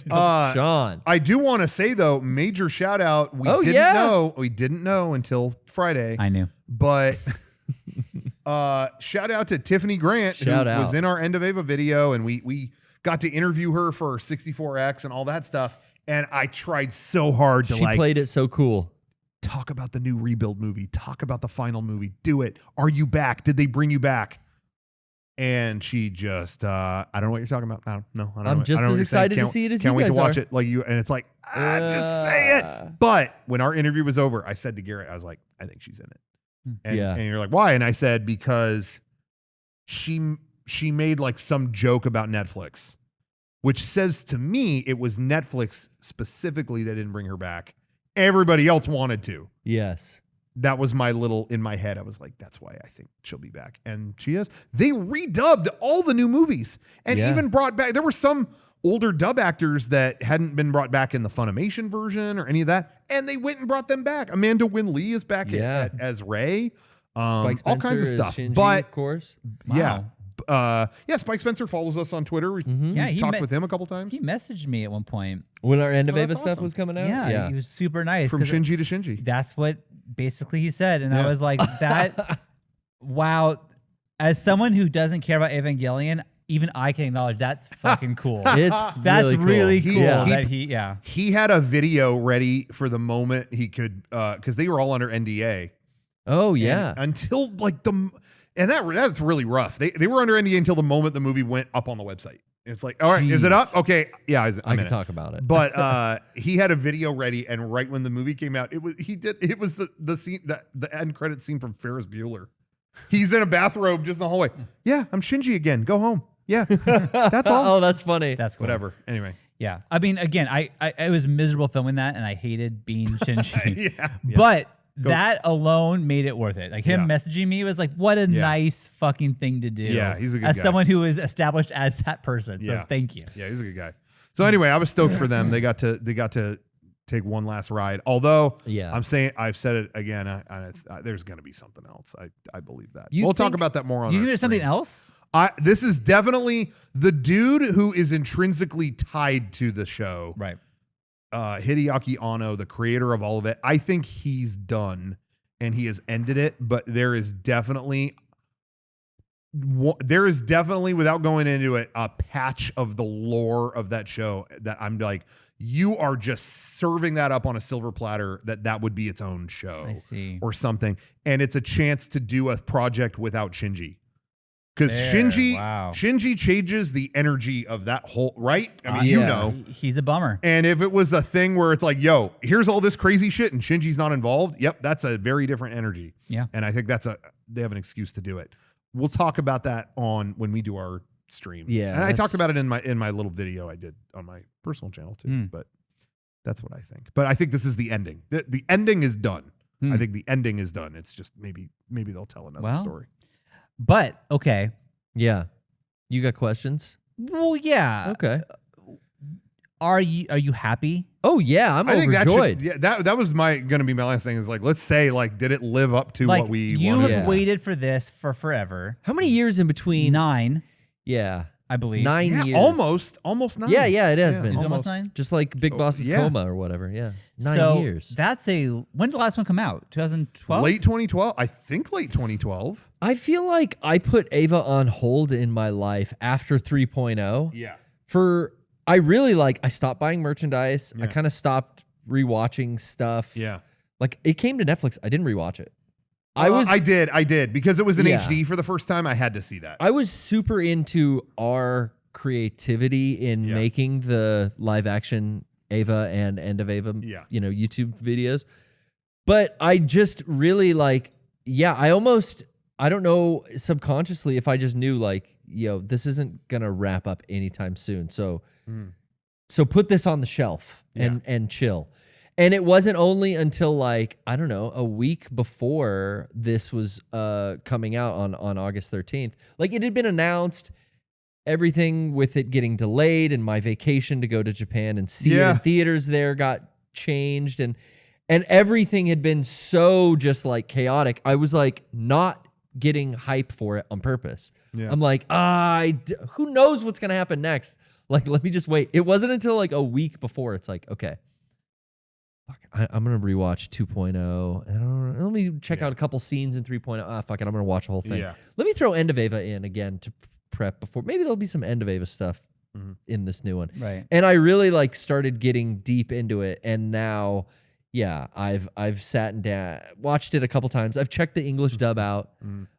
Shawn. I do want to say though, major shout out. We didn't know until Friday. I knew. But shout out to Tiffany Grant, Shout who out. was in our End of Ava video, and we got to interview her for 64X and all that stuff. And I tried so hard to She played it so cool. talk about the new Rebuild movie, talk about the final movie, do it. Are you back? Did they bring you back? And she just, I don't know what you're talking about. I don't know. I'm just as excited to see it as you Can't wait to guys watch are. it. Like you, and it's like, just say it. But when our interview was over, I said to Garrett, I was like, I think she's in it. And, Yeah. and you're like, why? And I said, because she made like some joke about Netflix, which says to me it was Netflix specifically that didn't bring her back. Everybody else wanted to. Yes. That was my little, in my head, I was like, that's why I think she'll be back. And she is. They redubbed all the new movies and Yeah. even brought back, there were some older dub actors that hadn't been brought back in the Funimation version or any of that, and they went and brought them back. Amanda Wynn Lee is back as Ray. Spike All kinds of Spencer stuff. is Shinji, But of course. yeah. Spike Spencer follows us on Twitter. We Yeah, he talked with him a couple times. He messaged me at one point. When our End of Oh, Ava that's stuff awesome. was coming out? Yeah, he was super nice. From 'cause Shinji to Shinji. That's what basically he said. And Yeah. I was like, that, wow. As someone who doesn't care about Evangelion, even I can acknowledge that's fucking cool. It's That's really cool. cool. Yeah. that he He had a video ready for the moment he could, because they were all under NDA. Oh, yeah. And until like that's really rough. They were under NDA until the moment the movie went up on the website. It's like, all right, is it up? Okay, yeah, I I'm can in it. talk about it. But he had a video ready, and right when the movie came out, it was the scene, the end credit scene from Ferris Bueller. He's in a bathrobe just in the hallway. Yeah, I'm Shinji again. Go home. Yeah, that's all. Oh, that's funny. that's cool. Whatever. Anyway. Yeah. I mean, again, I was miserable filming that and I hated being Shinji. Yeah. But that alone made it worth it. Like him Yeah. messaging me was like, what a nice fucking thing to do. Yeah, he's a good as guy. someone who is established as that person. So Yeah. thank you. Yeah, he's a good guy. So anyway, I was stoked for them. They got to take one last ride. Although Yeah. I'm saying, I've said it again. There's going to be something else. I believe that. You We'll talk think- about that more on. You our think there's something stream. else? This is definitely the dude who is intrinsically tied to the show. Right. Hideaki Anno, the creator of all of it. I think he's done and he has ended it. But there is definitely, without going into it, a patch of the lore of that show that I'm like, you are just serving that up on a silver platter. That would be its own show. I see. Or something. And it's a chance to do a project without Shinji. Because There, Shinji wow. changes the energy of that whole, right? I mean, Yeah. you know. He's a bummer. And if it was a thing where it's like, yo, here's all this crazy shit and Shinji's not involved, yep, that's a very different energy. Yeah. And I think they have an excuse to do it. We'll talk about that when we do our stream. Yeah, And I talked that's- about it in my little video I did on my personal channel too. Mm. But that's what I think. But I think this is the ending. The ending is done. Hmm. I think the ending is done. It's just maybe they'll tell another story. But okay. Yeah. You got questions? Well, yeah. Okay. Are you happy? Oh, yeah. I'm I think overjoyed. that was gonna be my last thing is like, let's say like, did it live up to Like what we you wanted? have Yeah. waited for this for forever. How many years in between? 9, Yeah. I believe. 9 Yeah, years. almost 9. Yeah, it has Yeah, been. Is it almost 9? Just like Big Boss's yeah. Coma or whatever. Yeah. 9 so years. That's when did the last one come out? 2012? Late 2012. I think late 2012. I feel like I put Ava on hold in my life after 3.0. Yeah. I stopped buying merchandise. I Yeah. kind of stopped rewatching stuff. Yeah. Like it came to Netflix. I didn't rewatch it. I did because it was in Yeah. HD for the first time. I had to see that. I was super into our creativity in Yeah. making the live action Ava and End of Ava, Yeah. YouTube videos. But I just really I don't know subconsciously if I just knew this isn't going to wrap up anytime soon. So put this on the shelf and chill. And it wasn't only until I don't know, a week before this was coming out on August 13th. It had been announced, everything with it getting delayed and my vacation to go to Japan and see it in theaters there got changed and everything had been so just chaotic. I was not getting hype for it on purpose. Yeah. I'm who knows what's going to happen next? Let me just wait. It wasn't until a week before it's okay. I'm going to rewatch 2.0. And let me check out a couple scenes in 3.0. Fuck it. I'm going to watch the whole thing. Yeah. Let me throw End of Ava in again to prep before. Maybe there'll be some End of Ava stuff in this new one. Right. And I really started getting deep into it. And now, I've sat and watched it a couple times. I've checked the English dub out.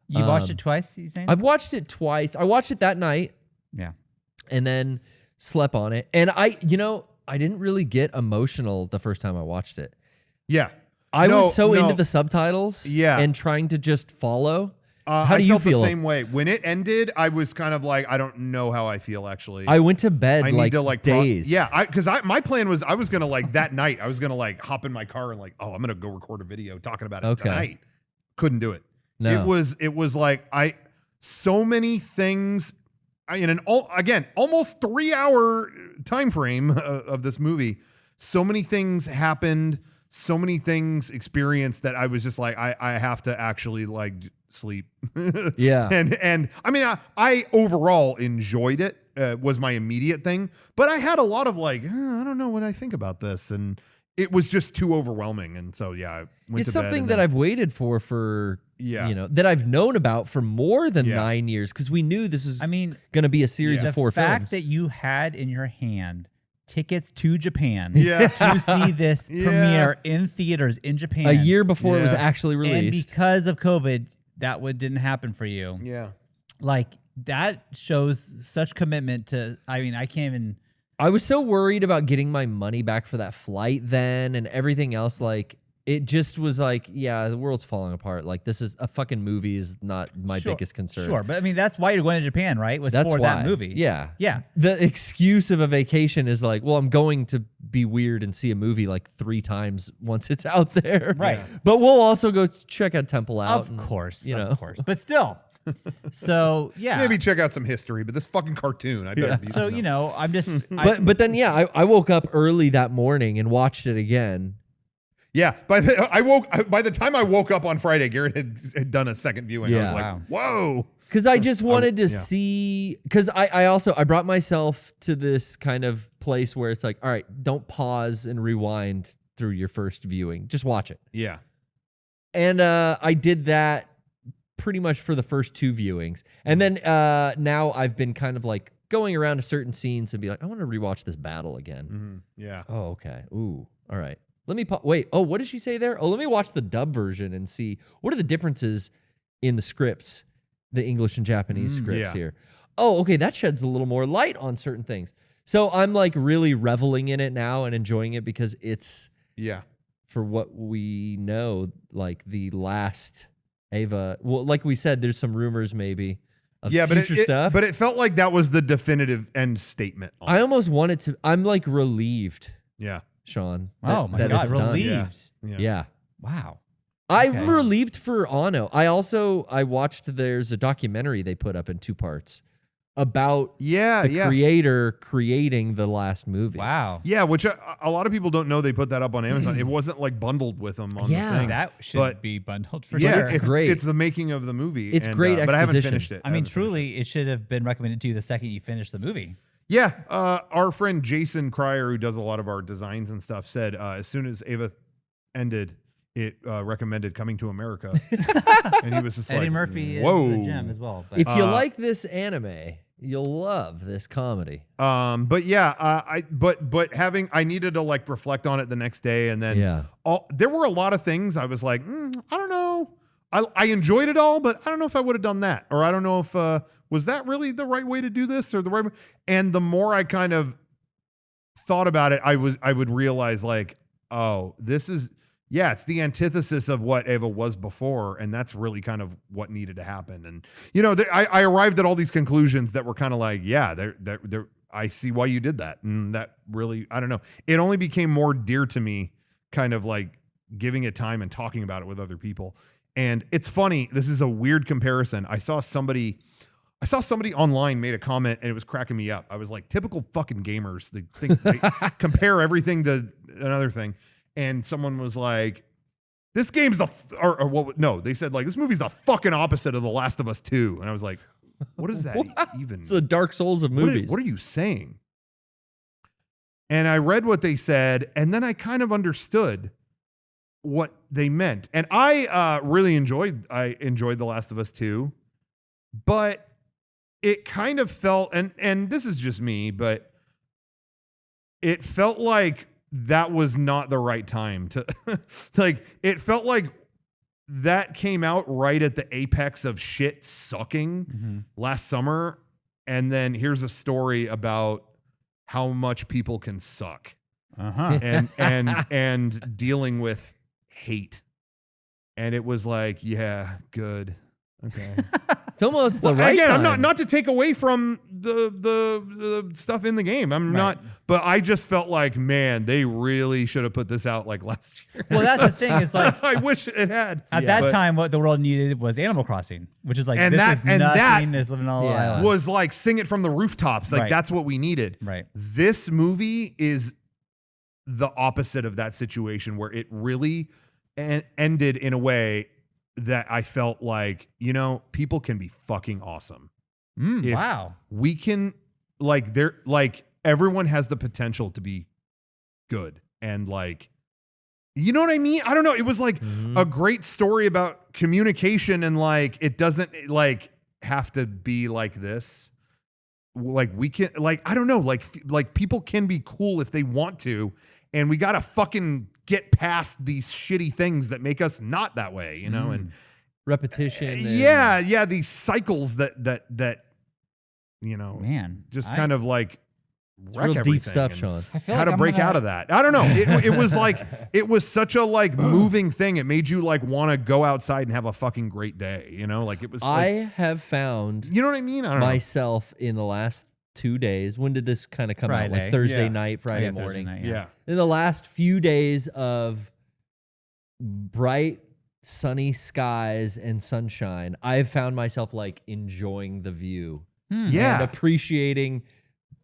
You watched it twice, you saying? I've watched it twice. I watched it that night Yeah. and then slept on it. And I didn't really get emotional the first time I watched it. Yeah. I was so into the subtitles Yeah. and trying to just follow. How do I you felt feel? the same way. When it ended, I was kind of I don't know how I feel actually. I went to bed I need to dazed. because my plan was I was gonna that night I was gonna hop in my car and I'm gonna go record a video talking about it tonight. Couldn't do it. No. It was so many things in an almost 3-hour time frame of this movie, so many things happened, so many things experienced that I was just like, I have to actually like sleep. Yeah. And I mean, I overall enjoyed it. Was my immediate thing, but I had a lot of like, I don't know what I think about this, and it was just too overwhelming. And so yeah, I went It's to bed something and that then- I've waited for Yeah. that I've known about for more than Yeah. 9 years, because we knew this was I mean, going to be a series the of 4 fact films. that you had in your hand tickets to Japan Yeah. to see this Yeah. premiere in theaters in Japan a year before it was Yeah. actually and released. because of COVID, that didn't happen for you. Yeah. Like that shows such commitment to. I mean, I can't even. I was so worried about getting my money back for that flight then and everything else. Like, it just was like, yeah, the world's falling apart. Like, this is a fucking movie is not my Sure, biggest concern. Sure, but I mean, that's why you're going to Japan, right? Was That's for why. that movie. Yeah. Yeah. The excuse of a vacation is like, well, I'm going to be weird and see a movie like 3 times once it's out there. Right. But we'll also go check out Temple Out. Of and, course, you know. of course, but still. So yeah, Maybe check out some history, but this fucking cartoon, I better Yeah. be. So you know, I'm just. But then, yeah, I woke up early that morning and watched it again. Yeah, by the time I woke up on Friday, Garrett had done a second viewing. I was Yeah. like, Wow. whoa. Because I just wanted to yeah. see, because I brought myself to this kind of place where it's like, all right, don't pause and rewind through your first viewing. Just watch it. Yeah. And I did that pretty much for the first 2 viewings. And then now I've been kind of like going around to certain scenes and be like, I want to rewatch this battle again. Mhm. Yeah. Oh, okay. Ooh, all right. Let me wait. Oh, what did she say there? Oh, let me watch the dub version and see what are the differences in the scripts, the English and Japanese scripts yeah. here. Oh, okay, that sheds a little more light on certain things. So I'm like really reveling in it now and enjoying it because it's, Yeah. for what we know, like the last Ava. Well, like we said, there's some rumors maybe of Yeah, future stuff. But it felt like that was the definitive end statement. on I it. almost wanted to. I'm like relieved, Yeah. Sean. Oh my that god, it's done. relieved. Yeah. Wow. I'm Okay. relieved for Anno. I watched, there's a documentary they put up in 2 parts about Yeah. the Yeah. creator creating the last movie. Wow. Yeah, which a lot of people don't know they put that up on Amazon. It wasn't like bundled with them on Yeah. the thing. That should But- be bundled for Yeah, sure. it's great. It's the making of the movie. It's great but I haven't exposition. finished it. I mean, haven't finished truly, it should have been recommended to you the second you finish the movie. it. Yeah, our friend Jason Cryer, who does a lot of our designs and stuff, said as soon as Ava ended, it recommended Coming to America, and he was just Eddie like, Murphy "Whoa." is the gem as well. But If you like this anime, you'll love this comedy. But yeah, I needed to like reflect on it the next day, and then Yeah. there were a lot of things I was like, I don't know. I enjoyed it all, but I don't know if I would have done that, or I don't know if was that really the right way to do this, or the right. And the more I kind of thought about it, I would realize like, oh, this is. Yeah, it's the antithesis of what Ava was before, and that's really kind of what needed to happen. And you know, I arrived at all these conclusions that were kind of like, yeah, they're I see why you did that, and that really, I don't know. It only became more dear to me, kind of like giving it time and talking about it with other people. And it's funny. This is a weird comparison. I saw somebody online made a comment, and it was cracking me up. I was like, typical fucking gamers. They think they compare everything to another thing. And someone was like, this game's they said like, this movie's the fucking opposite of The Last of Us 2. And I was like, what is that even? It's the Dark Souls of movies. What are you saying? And I read what they said, and then I kind of understood what they meant. And I really enjoyed The Last of Us 2, but it kind of felt, and this is just me, but it felt like that was not the right time to like, it felt like that came out right at the apex of shit sucking last summer. And then here's a story about how much people can suck and dealing with hate. And it was like, yeah, good. Okay. It's almost the right Again, time. I'm not to take away from the stuff in the game. I'm not, but I just felt like, man, they really should have put this out like last year. Well, that's the thing. Is like I wish it had. at that time, what the world needed was Animal Crossing, which is like And this that- is and nothing. that Is living on an island. was like sing it from the rooftops. Like Right. that's what we needed. Right. This movie is the opposite of that situation where it really ended in a way that I felt like, people can be fucking awesome. If Wow. we can everyone has the potential to be good and you know what I mean? I don't know. It was like a great story about communication and it doesn't have to be like this. We can I don't know, people can be cool if they want to, and we got to fucking get past these shitty things that make us not that way, and repetition. And yeah, these cycles that Man, just kind of wreck real everything. deep stuff, and Sean. I feel how like to I'm break gonna- out of that. I don't know. It was it was such a moving thing. It made you want to go outside and have a fucking great day. It was I have found you know what I mean? I don't myself in the last 2 days. When did this kind of come out? Friday. Like Thursday Yeah. night, Friday Yeah, Thursday morning. night, know. Yeah. In the last few days of bright, sunny skies and sunshine, I've found myself enjoying the view and Yeah. appreciating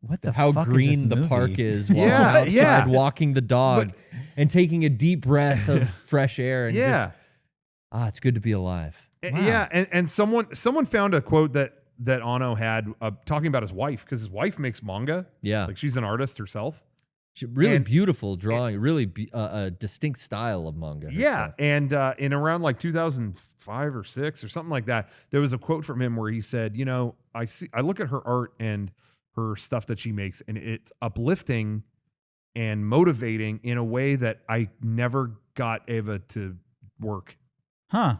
What the how fuck is green this the movie? park is while Yeah, I'm outside yeah. walking the dog and taking a deep breath of fresh air. And Yeah. just, it's good to be alive. Yeah. And someone found a quote that Ono had talking about his wife, because his wife makes manga. Yeah. She's an artist herself. Really And- beautiful drawing, really a distinct style of manga. her Yeah, stuff. and in around 2005 or 6 or something like that, there was a quote from him where he said, I look at her art and her stuff that she makes, and it's uplifting and motivating in a way that I never got Eva to work. Huh.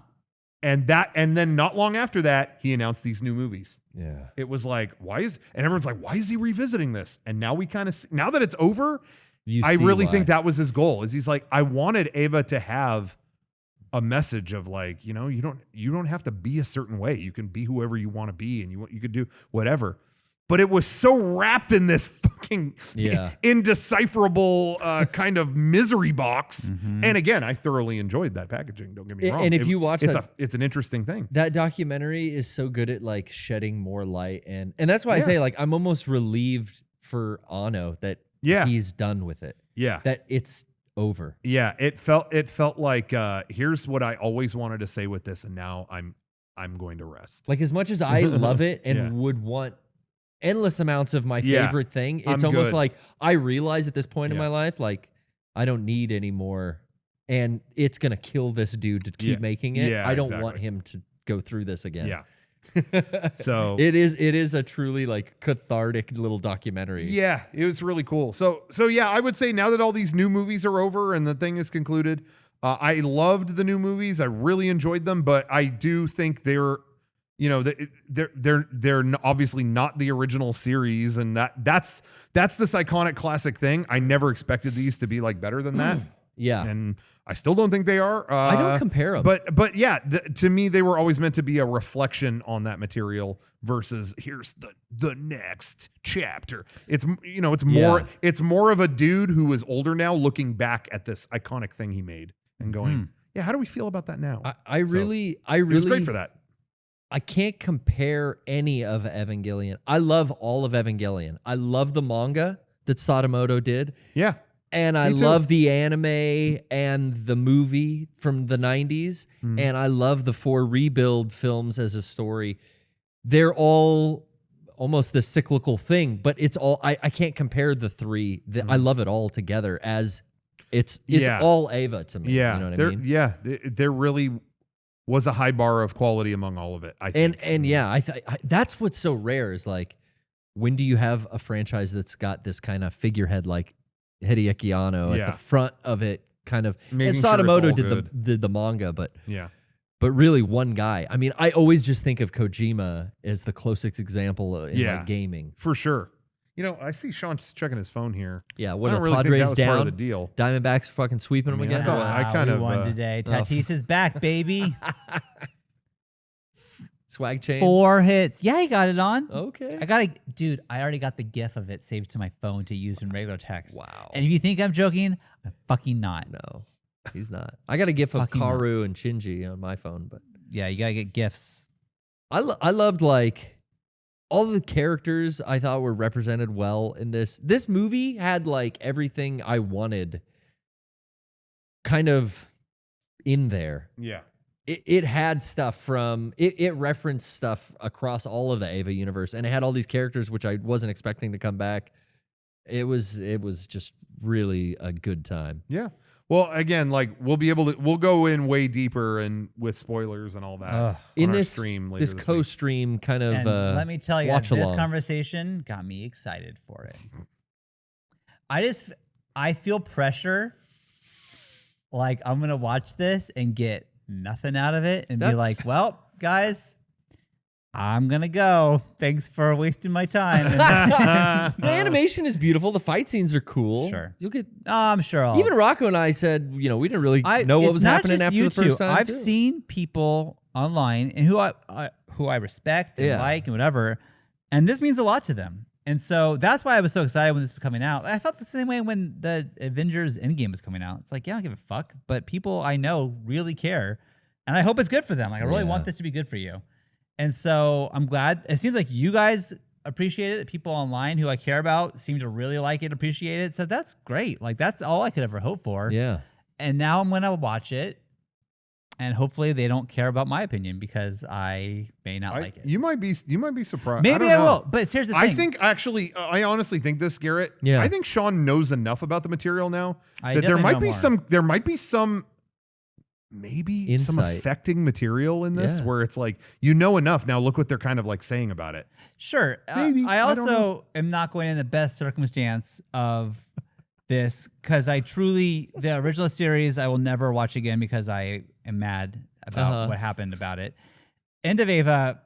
And then not long after that, he announced these new movies. Yeah. It was like, and everyone's like, why is he revisiting this? And now we kind of, now that it's over, I See really why. think that was his goal. Is he's like, I wanted Ava to have a message of you don't have to be a certain way. You can be whoever you want to be, and you could do whatever. But it was so wrapped in this fucking indecipherable kind of misery box. And again, I thoroughly enjoyed that packaging. Don't get me wrong. And if you watch it's an interesting thing. That documentary is so good at shedding more light, and that's why I say I'm almost relieved for Ano that he's done with it. Yeah. That it's over. Yeah, it felt like here's what I always wanted to say with this, and now I'm going to rest. As much as I love it and would want endless amounts of my favorite thing, it's I'm almost good. like I realize at this point in Yeah. my life, I don't need any more, and it's gonna kill this dude to keep making it. Yeah, I don't exactly. want him to go through this again. Yeah. So it is a truly cathartic little documentary. yeah, it was really cool. So yeah, I would say now that all these new movies are over and the thing is concluded, I loved the new movies. I really enjoyed them, but I do think they're obviously not the original series, and that's this iconic classic thing. I never expected these to be better than that. Yeah. And I still don't think they are. I don't compare them. But yeah, to me, they were always meant to be a reflection on that material versus here's the next chapter. It's more of a dude who is older now looking back at this iconic thing he made and going, yeah, how do we feel about that now? I really It was great for that. I can't compare any of Evangelion. I love all of Evangelion. I love the manga that Sadamoto did. Yeah. And I Me too. love the anime and the movie from the 90s. And I love the 4 rebuild films as a story. They're all almost the cyclical thing, but it's all, I can't compare the 3. I love it all together as it's all Ava to me. Yeah. You know what I mean? Yeah. There really was a high bar of quality among all of it, I think. And yeah, that's what's so rare is when do you have a franchise that's got this kind of figurehead like Hideaki Anno at the front of it, kind of. Making And sure it's Sadamoto all did the manga, but yeah. But really, one guy. I mean, I always just think of Kojima as the closest example in gaming. For sure. I see Shawn just checking his phone here. Yeah, I what don't are really think Padres that was down? part of the deal. Diamondbacks fucking sweeping them I again. thought- I kind we of, won today. Tatis is back, baby. Swag chain. 4 hits. Yeah, he got it on. Okay. I already got the GIF of it saved to my phone to use in regular text. Wow. And if you think I'm joking, I'm fucking not. No, he's not. I got a gif of Fucking not. Karu and Shinji on my phone, but Yeah, you gotta get GIFs. I loved like all the characters I thought were represented well in this. This movie had like everything I wanted kind of in there. Yeah. It had stuff from it referenced stuff across all of the Ava universe, and it had all these characters which I wasn't expecting to come back. It was just really a good time. Yeah. Well, again, like we'll go in way deeper and with spoilers and all that Ugh. on In our this stream later this this week. co-stream kind of And let me tell you, watch this along. conversation got me excited for it. I feel pressure. Like I'm gonna watch this and get nothing out of it and be That's- like, well, guys, I'm gonna go. Thanks for wasting my time. The animation is beautiful. The fight scenes are cool. Sure. You'll get I'm sure I'll. even Rocco and I said, we didn't really know what it's was not happening just after you the first two. time. I've too. seen people online and who I respect and Yeah. like and whatever, and this means a lot to them. And so that's why I was so excited when this is coming out. I felt the same way when the Avengers Endgame was coming out. It's like, yeah, I don't give a fuck, but people I know really care, and I hope it's good for them. Like, I really Yeah. want this to be good for you. And so I'm glad. It seems like you guys appreciate it. People online who I care about seem to really like it, appreciate it. So that's great. Like, that's all I could ever hope for. Yeah. And now I'm gonna watch it, and hopefully they don't care about my opinion because I may not like it. You might be surprised. Maybe don't I know. will. But here's the thing. I think actually, I honestly think this, Garrett. Yeah. I think Shawn knows enough about the material now I that there definitely might know be more. some maybe some Insight. affecting material in this Yeah. where it's like, you know enough now. Look what they're kind of like saying about it. Sure. Maybe. I I don't know. also am not going in the best circumstance of this because the original series I will never watch again because I am mad about what happened about it. End of Ava.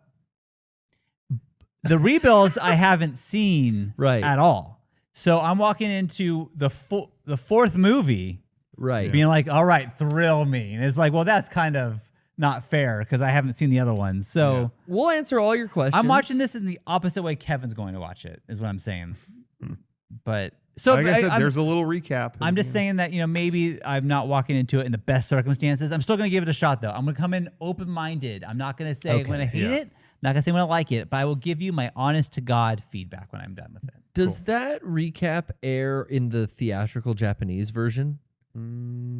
The rebuilds I haven't seen Right. at all. So I'm walking into the fourth movie Right. being like, all right, thrill me. And it's like, well, that's kind of not fair because I haven't seen the other ones. So We'll answer all your questions. I'm watching this in the opposite way Kevin's going to watch it, is what I'm saying. But so Like I said, I'm, there's a little recap. I'm just saying that, maybe I'm not walking into it in the best circumstances. I'm still going to give it a shot, though. I'm going to come in open-minded. I'm not going to say I'm going to hate it. Not going to say I'm going to like it, but I will give you my honest-to-God feedback when I'm done with it. Does that recap air in the theatrical Japanese version?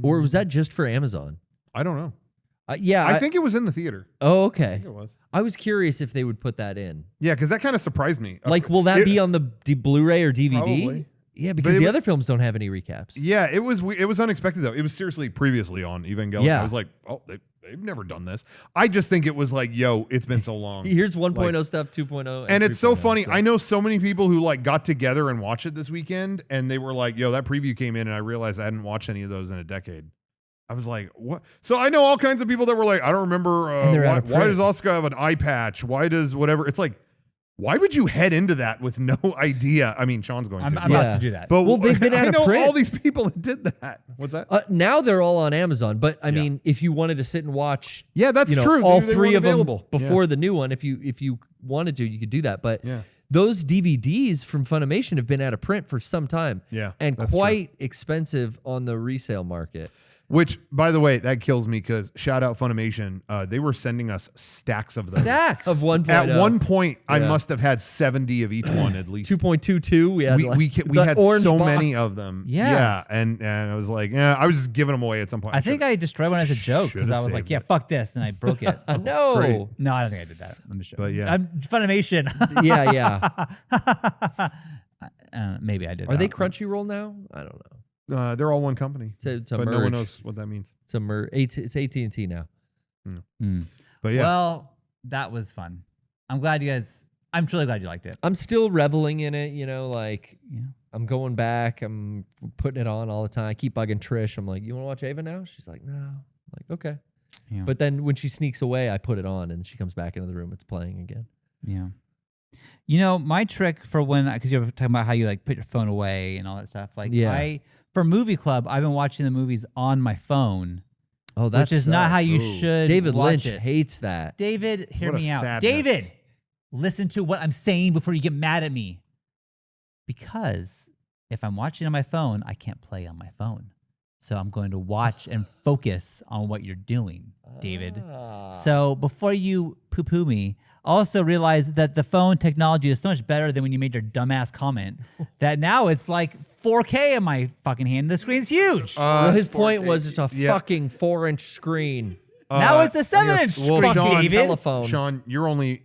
Or was that just for Amazon? I don't know. Yeah. I think it was in the theater. Oh, I okay. think it was. I was curious if they would put that in. Yeah, because that kind of surprised me. Like, will that It- be on the Blu-ray or DVD? Probably. Yeah, because it the wa- other films don't have any recaps. Yeah, it was unexpected though. It was seriously previously on Evangelion. Yeah. I was like, oh, they've never done this. I just think it was like, yo, it's been so long. Here's 1.0 Like- stuff, 2.0. And it's so 3.0, funny. I know so many people who like got together and watched it this weekend, and they were like, "Yo, that preview came in, and I realized I hadn't watched any of those in a decade." I was like, "What?" So I know all kinds of people that were like, "I don't remember And they're out of why print. does Oscar have an eye patch? Why does whatever?" It's like, why would you head into that with no idea? I mean, Sean's going I'm to. about Yeah. to do that. But Well, they've been out I of know print. all these people that did that. What's that? now they're all on Amazon, but I mean, if you wanted to sit and watch, Yeah, that's true. all They three weren't of them available. before the new one, if you wanted to, you could do that. But Yeah. those DVDs from Funimation have been out of print for some time. Yeah, and that's true. quite expensive on the resale market. Which, by the way, that kills me because shout out Funimation. They were sending us stacks of those. Stacks. Of 1.0. At one point, I Yeah. must have had 70 of each one at least. 2.22. We had we the had orange so box. many of them. Yeah. and I was like, yeah, I was just giving them away at some point. I think I destroyed one as a joke because should've I was like, saved yeah, it. fuck this. And I broke it. No. Great. No, I don't think I did that. I'm just joking. But yeah. I'm Funimation. Yeah. Maybe I did. Are they that. Crunchyroll now? I don't know. they're all one company, It's a but merge. no one knows what that means. It's a merge. It's AT&T now. But yeah, Well, that was fun. I'm glad you guys. I'm truly glad you liked it. I'm still reveling in it. Like Yeah. I'm going back. I'm putting it on all the time. I keep bugging Trish. I'm like, you want to watch Ava now? She's like, no. I'm like, okay. Yeah. But then when she sneaks away, I put it on, and she comes back into the room. It's playing again. Yeah. My trick for because you were talking about how you like put your phone away and all that stuff. Like Yeah. for movie club, I've been watching the movies on my phone Oh, that which is not how you Ooh. should. David watch Lynch it. hates that. David, hear What a me out. sadness. David, listen to what I'm saying before you get mad at me. Because if I'm watching on my phone, I can't play on my phone. So I'm going to watch and focus on what you're doing, David. Ah. So before you poo-poo me, also realize that the phone technology is so much better than when you made your dumbass comment that now it's like 4K in my fucking hand. The screen's huge. Well, his point was it's a Yeah. fucking 4-inch screen. Now it's a on your- 7-inch well, screen, Shawn, David. Telephone. Sean, you're only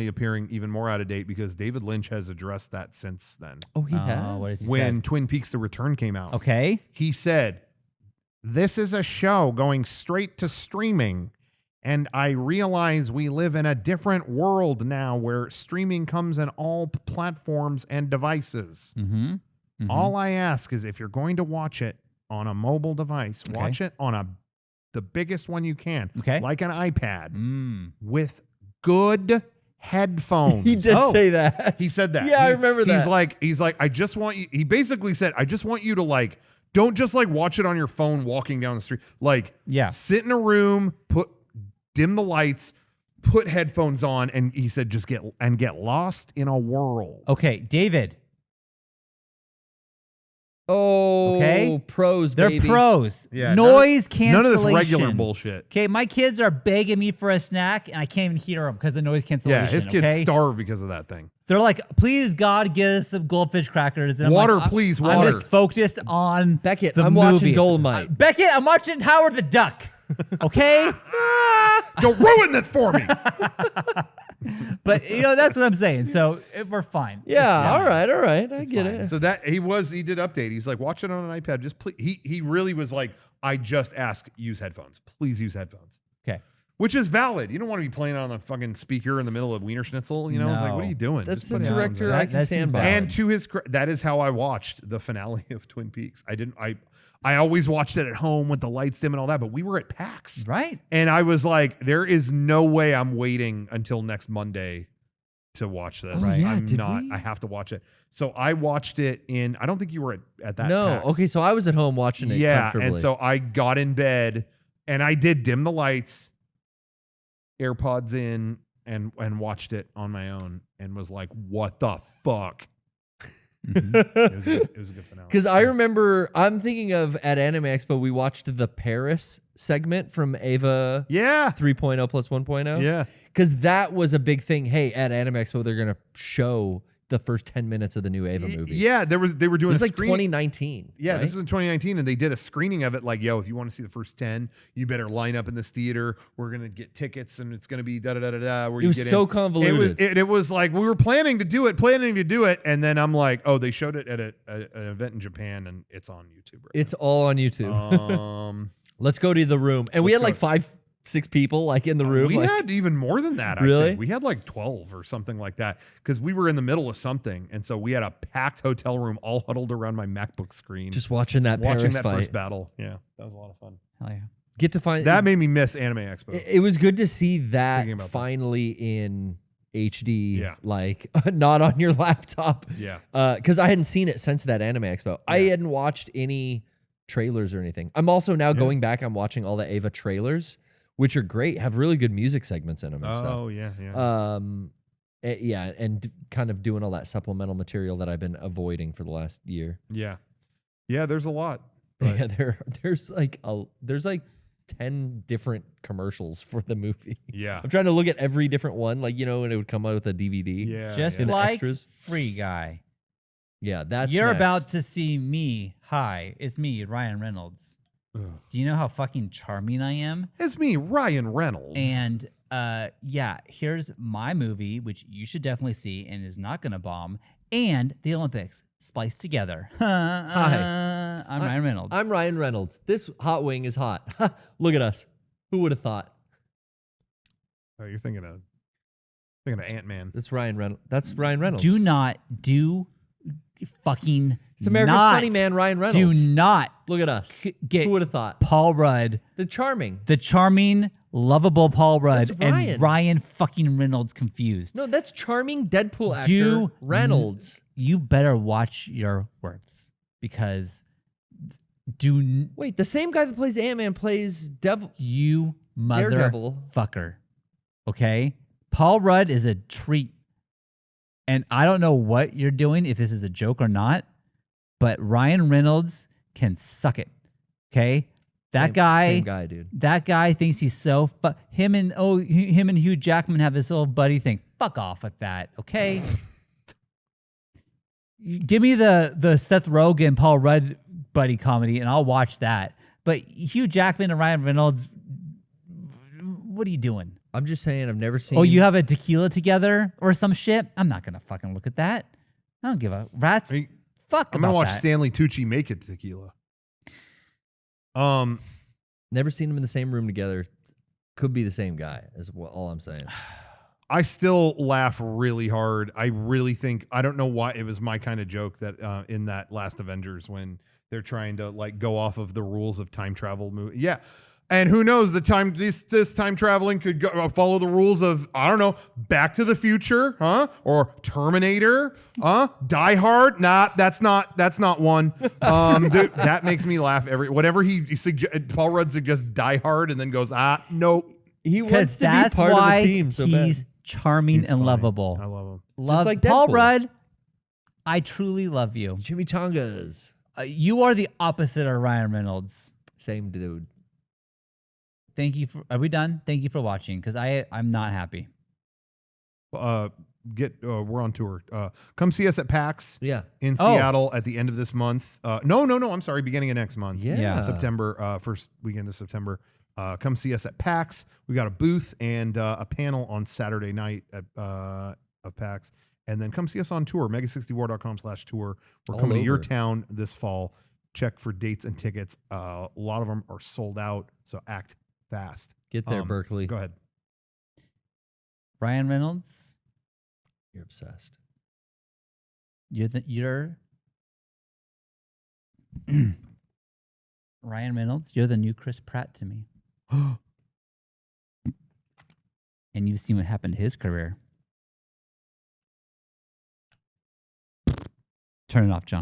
appearing even more out of date because David Lynch has addressed that since then. Oh, he has. What does he When say? Twin Peaks: The Return came out, Okay. he said, "This is a show going straight to streaming, and I realize we live in a different world now where streaming comes in all platforms and devices. Mm-hmm. All I ask is if you're going to watch it on a mobile device, Okay. watch it on the biggest one you can, Okay. like an iPad, Mm. with good headphones." He did Oh. say that. He said that. Yeah, I remember that. He's like, I just want you. He basically said, I just want you to like, don't just like watch it on your phone walking down the street. Like, Yeah. sit in a room, dim the lights, put headphones on, and he said, just get lost in a world. Okay, David. Oh, Okay. pros, They're baby. pros. Yeah, Noise None of this cancellation. regular bullshit. Okay, my kids are begging me for a snack, and I can't even hear them because of the noise cancellation. Yeah, his kids okay? starve because of that thing. They're like, please, God, get us some goldfish crackers. And I'm Water, like, please, I'm water. just focused on Beckett, the I'm movie. watching Dolomite. Beckett, I'm watching Howard the Duck. Okay? Don't ruin this for me. But, that's what I'm saying. So we're fine. Yeah, all right. I get it. So he did update. He's like, watch it on an iPad. Just please. He really was like, I just ask, use headphones. Please use headphones. Okay. Which is valid. You don't want to be playing on the fucking speaker in the middle of Wiener Schnitzel. It's like, No. what are you doing? That's Just a put headphones director in. I can That stand seems by. valid. And to his that is how I watched the finale of Twin Peaks. I always watched it at home with the lights dim and all that, but we were at PAX. Right? And I was like, there is no way I'm waiting until next Monday to watch this. Oh, yeah, I'm did not. we? I have to watch it. So I watched it I don't think you were at that No, PAX. okay, so I was at home watching it Yeah, comfortably. and so I got in bed and I did dim the lights, AirPods in, and watched it on my own and was like, what the fuck? It was a good finale. Because I remember, I'm thinking of at Anime Expo, we watched the Paris segment from Ava Yeah. 3.0 plus 1.0. Yeah. Because that was a big thing. Hey, at Anime Expo, they're going to show the first 10 minutes of the new Ava movie. Yeah, they were doing It was a like screening. 2019. Yeah, right? this was in 2019, and they did a screening of it. Like, yo, if you want to see the first 10, you better line up in this theater. We're gonna get tickets, and it's gonna be da da da da da. Where It you was get so in. convoluted. It was like we were planning to do it, and then I'm like, oh, they showed it at an event in Japan, and it's on YouTube. Right It's all on YouTube. now. Let's go to the room. And we had Let's like 5-6 people like in the room. We like, had even more than that. I Really? think. We had like 12 or something like that because we were in the middle of something, and so we had a packed hotel room all huddled around my MacBook screen, just watching that watching Paris that fight. first battle. Yeah, that was a lot of fun. Hell yeah. Get to find That made me miss Anime Expo. It was good to see that Thinking about that. finally in HD, Yeah. like not on your laptop. Yeah. Because I hadn't seen it since that Anime Expo. I Yeah. hadn't watched any trailers or anything. I'm also now going back. I'm watching all the Ava trailers, which are great. Have really good music segments in them and stuff. Oh yeah. Yeah, and kind of doing all that supplemental material that I've been avoiding for the last year. Yeah. There's a lot. But Yeah, there's like 10 different commercials for the movie. yeah. I'm trying to look at every different one, like when it would come out with a DVD. Yeah. Just And the like extras. Free Guy. Yeah, that's You're next. about to see me. Hi, it's me, Ryan Reynolds. Ugh. Do you know how fucking charming I am? It's me, Ryan Reynolds. And yeah, here's my movie, which you should definitely see and is not gonna bomb, and the Olympics spliced together. Hi, I'm Ryan Reynolds. I'm Ryan Reynolds. This hot wing is hot. Look at us. Who would have thought? Oh, you're thinking of Ant-Man. That's Ryan Reynolds. That's Ryan Reynolds. Do not do fucking. It's America's not, Funny Man, Ryan Reynolds. Do not Look at us. get Who would have thought? Paul Rudd, The charming. the charming, lovable Paul Rudd, That's Ryan. and Ryan fucking Reynolds confused. No, that's charming Deadpool actor Do Reynolds. You better watch your words because Wait, the same guy that plays Ant-Man plays Devil. You Daredevil. motherfucker. Okay? Paul Rudd is a treat. And I don't know what you're doing, if this is a joke or not, but Ryan Reynolds can suck it. Okay? Same guy, dude. That guy thinks he's so him and Hugh Jackman have this little buddy thing. Fuck off with that, okay? Give me the Seth Rogen, Paul Rudd buddy comedy, and I'll watch that. But Hugh Jackman and Ryan Reynolds, what are you doing? I'm just saying, I've never seen. Oh, you have a tequila together or some shit? I'm not gonna fucking look at that. I don't give a rat's fuck. I'm gonna watch that. Stanley Tucci make it tequila. Never seen them in the same room together. Could be the same guy, is all I'm saying. I still laugh really hard. I really think, I don't know why, it was my kind of joke that in that last Avengers when they're trying to like go off of the rules of time travel movie. Yeah. And who knows, this time traveling could go, follow the rules of, I don't know, Back to the Future, huh? Or Terminator, huh? Die Hard. Nah, that's not one. Dude, that makes me laugh whatever Paul Rudd suggests Die Hard and then goes, nope. He wants to be that's part of why the team so he's bad. charming He's and funny. lovable. I love him. Love like Paul Deadpool. Rudd. I truly love you. Chimichangas. You are the opposite of Ryan Reynolds. Same dude. Thank you for. Are we done? Thank you for watching because I'm not happy. We're on tour. Come see us at PAX. Yeah. In Oh. Seattle at the end of this month. No, I'm sorry, beginning of next month. Yeah. September, first weekend of September. Come see us at PAX. We got a booth and a panel on Saturday night at of PAX. And then come see us on tour, mega64.com/tour. We're All coming to your over. town this fall. Check for dates and tickets. A lot of them are sold out, so act fast. Get there, Berkeley. Go ahead. Ryan Reynolds, You're obsessed. you're Ryan Reynolds. You're the new Chris Pratt to me. And you've seen what happened to his career. Turn it off, John.